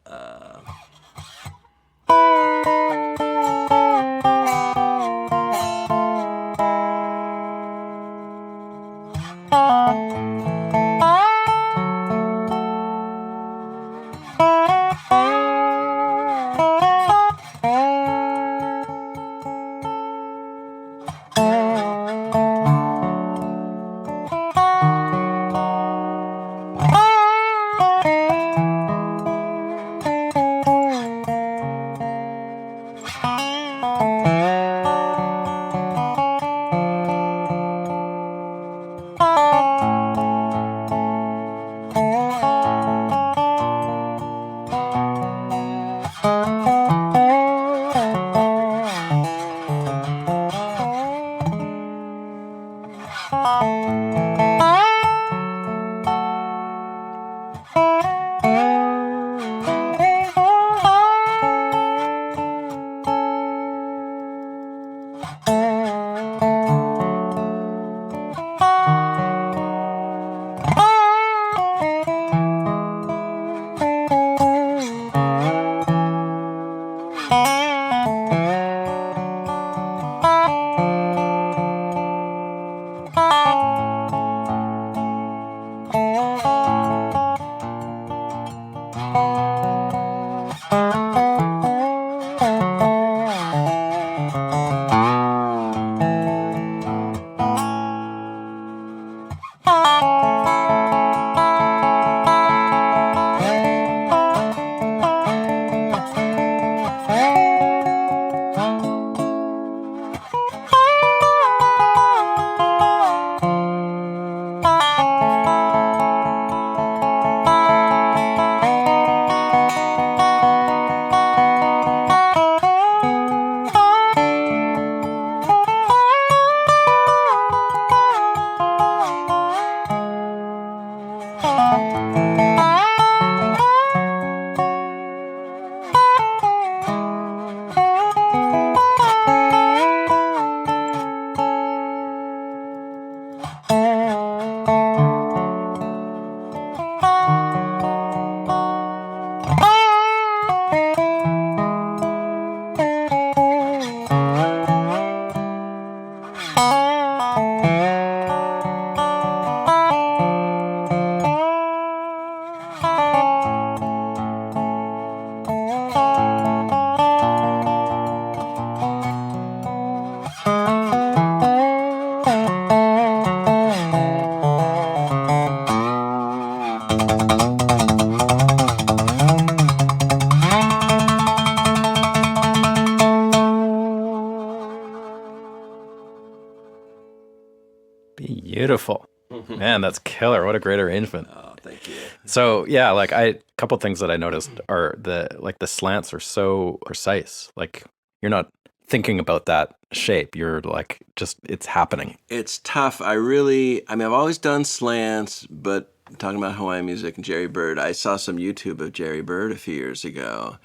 Beautiful. Man, that's killer. What a great arrangement. Oh, thank you. So yeah, like a couple things that I noticed are the slants are so precise. Like you're not thinking about that shape. You're like just it's happening. It's tough. I've always done slants, but talking about Hawaiian music and Jerry Bird, I saw some YouTube of Jerry Bird a few years ago,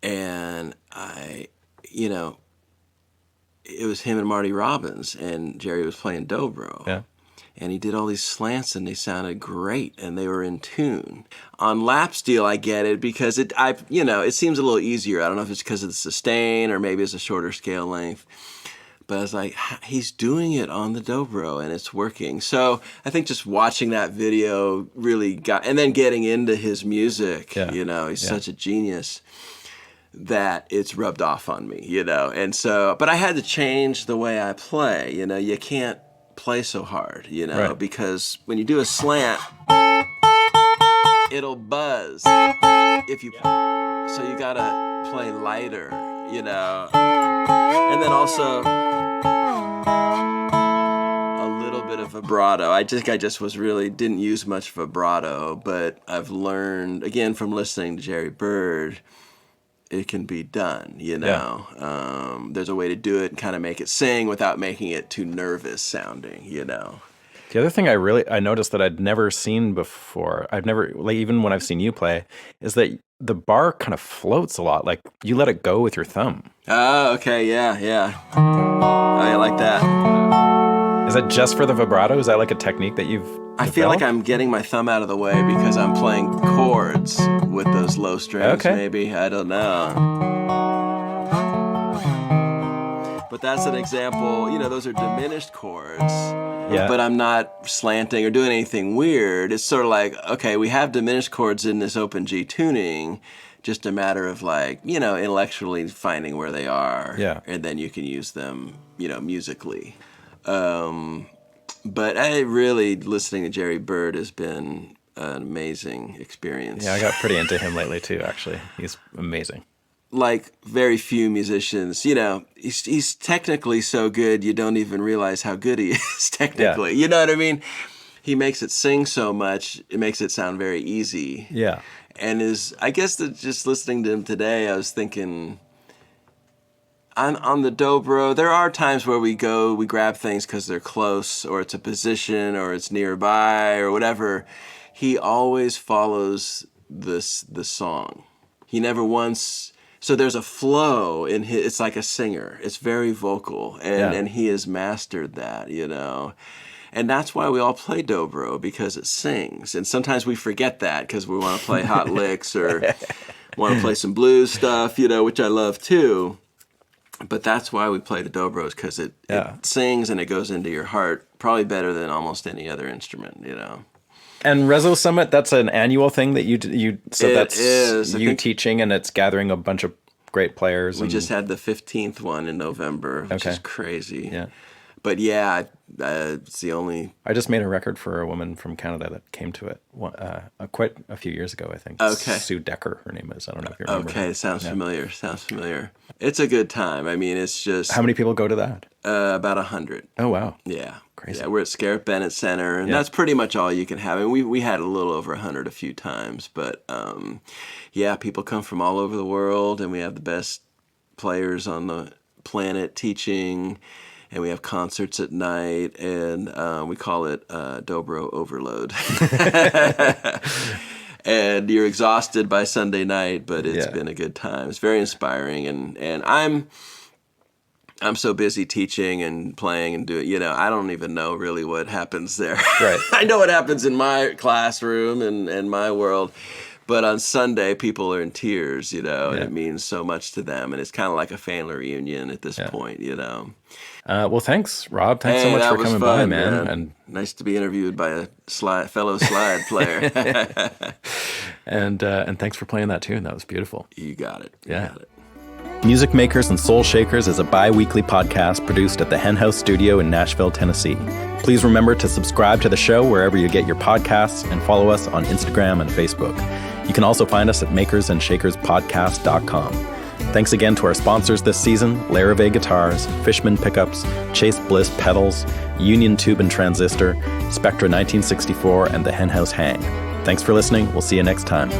and it was him and Marty Robbins, and Jerry was playing dobro. Yeah. And he did all these slants, and they sounded great, and they were in tune. On lap steel, I get it because it seems a little easier. I don't know if it's because of the sustain or maybe it's a shorter scale length. But I was like, he's doing it on the dobro, and it's working. So I think just watching that video really and then getting into his music, he's such a genius, that it's rubbed off on me, And so, but I had to change the way I play, you can't play so hard, right. Because when you do a slant, it'll buzz if you, so you gotta play lighter, and then also a little bit of vibrato. I just was really didn't use much vibrato, but I've learned again from listening to Jerry Bird, it can be done, Yeah. There's a way to do it and kind of make it sing without making it too nervous sounding, The other thing I noticed that I'd never seen before, even when I've seen you play, is that the bar kind of floats a lot. Like you let it go with your thumb. Oh, okay, yeah. Oh, I like that. Is that just for the vibrato? Is that like a technique that you've I feel like I'm getting my thumb out of the way because I'm playing chords with those low strings, maybe. I don't know. But that's an example, those are diminished chords. Yeah. But I'm not slanting or doing anything weird. It's sort of like, okay, we have diminished chords in this open G tuning, just a matter of like, intellectually finding where they are. Yeah. And then you can use them, musically. But listening to Jerry Bird has been an amazing experience. Yeah, I got pretty into him lately too, actually. He's amazing. Like very few musicians, he's technically so good you don't even realize how good he is technically. Yeah. You know what I mean? He makes it sing so much, it makes it sound very easy. Yeah. And just listening to him today, I was thinking, on the dobro, there are times where we grab things because they're close, or it's a position, or it's nearby, or whatever. He always follows the song. He never once. So there's a flow in his. It's like a singer. It's very vocal, and he has mastered that, And that's why we all play dobro, because it sings. And sometimes we forget that because we want to play hot licks or want to play some blues stuff, which I love too. But that's why we play the dobros, because it sings and it goes into your heart probably better than almost any other instrument, And Resosummit, that's an annual thing that you so it that's is. you teaching, and it's gathering a bunch of great players. We just had the 15th one in November, which is crazy. Yeah. But yeah, it's the only... I just made a record for a woman from Canada that came to it quite a few years ago, I think. Okay. Sue Decker, her name is. I don't know if you remember. Okay, sounds familiar. It's a good time. I mean, it's just... How many people go to that? About 100. Oh, wow. Yeah. Crazy. Yeah, we're at Scarrett Bennett Center, and that's pretty much all you can have. And we had a little over 100 a few times, but people come from all over the world, and we have the best players on the planet teaching, and we have concerts at night, and we call it Dobro Overload. And you're exhausted by Sunday night, but it's been a good time. It's very inspiring, and I'm so busy teaching and playing and doing, I don't even know really what happens there. Right. I know what happens in my classroom and my world, but on Sunday people are in tears, and it means so much to them, and it's kind of like a family reunion at this point, Well, thanks, Rob. Thanks so much for coming by, man. And nice to be interviewed by a fellow slide player. and thanks for playing that tune. That was beautiful. You got it. Yeah. You got it. Music Makers and Soul Shakers is a bi-weekly podcast produced at the Henhouse studio in Nashville, Tennessee. Please remember to subscribe to the show wherever you get your podcasts and follow us on Instagram and Facebook. You can also find us at makersandShakerspodcast.com. Thanks again to our sponsors this season, Larrivee Guitars, Fishman Pickups, Chase Bliss Pedals, Union Tube and Transistor, Spectra 1964, and the Henhouse Hang. Thanks for listening. We'll see you next time.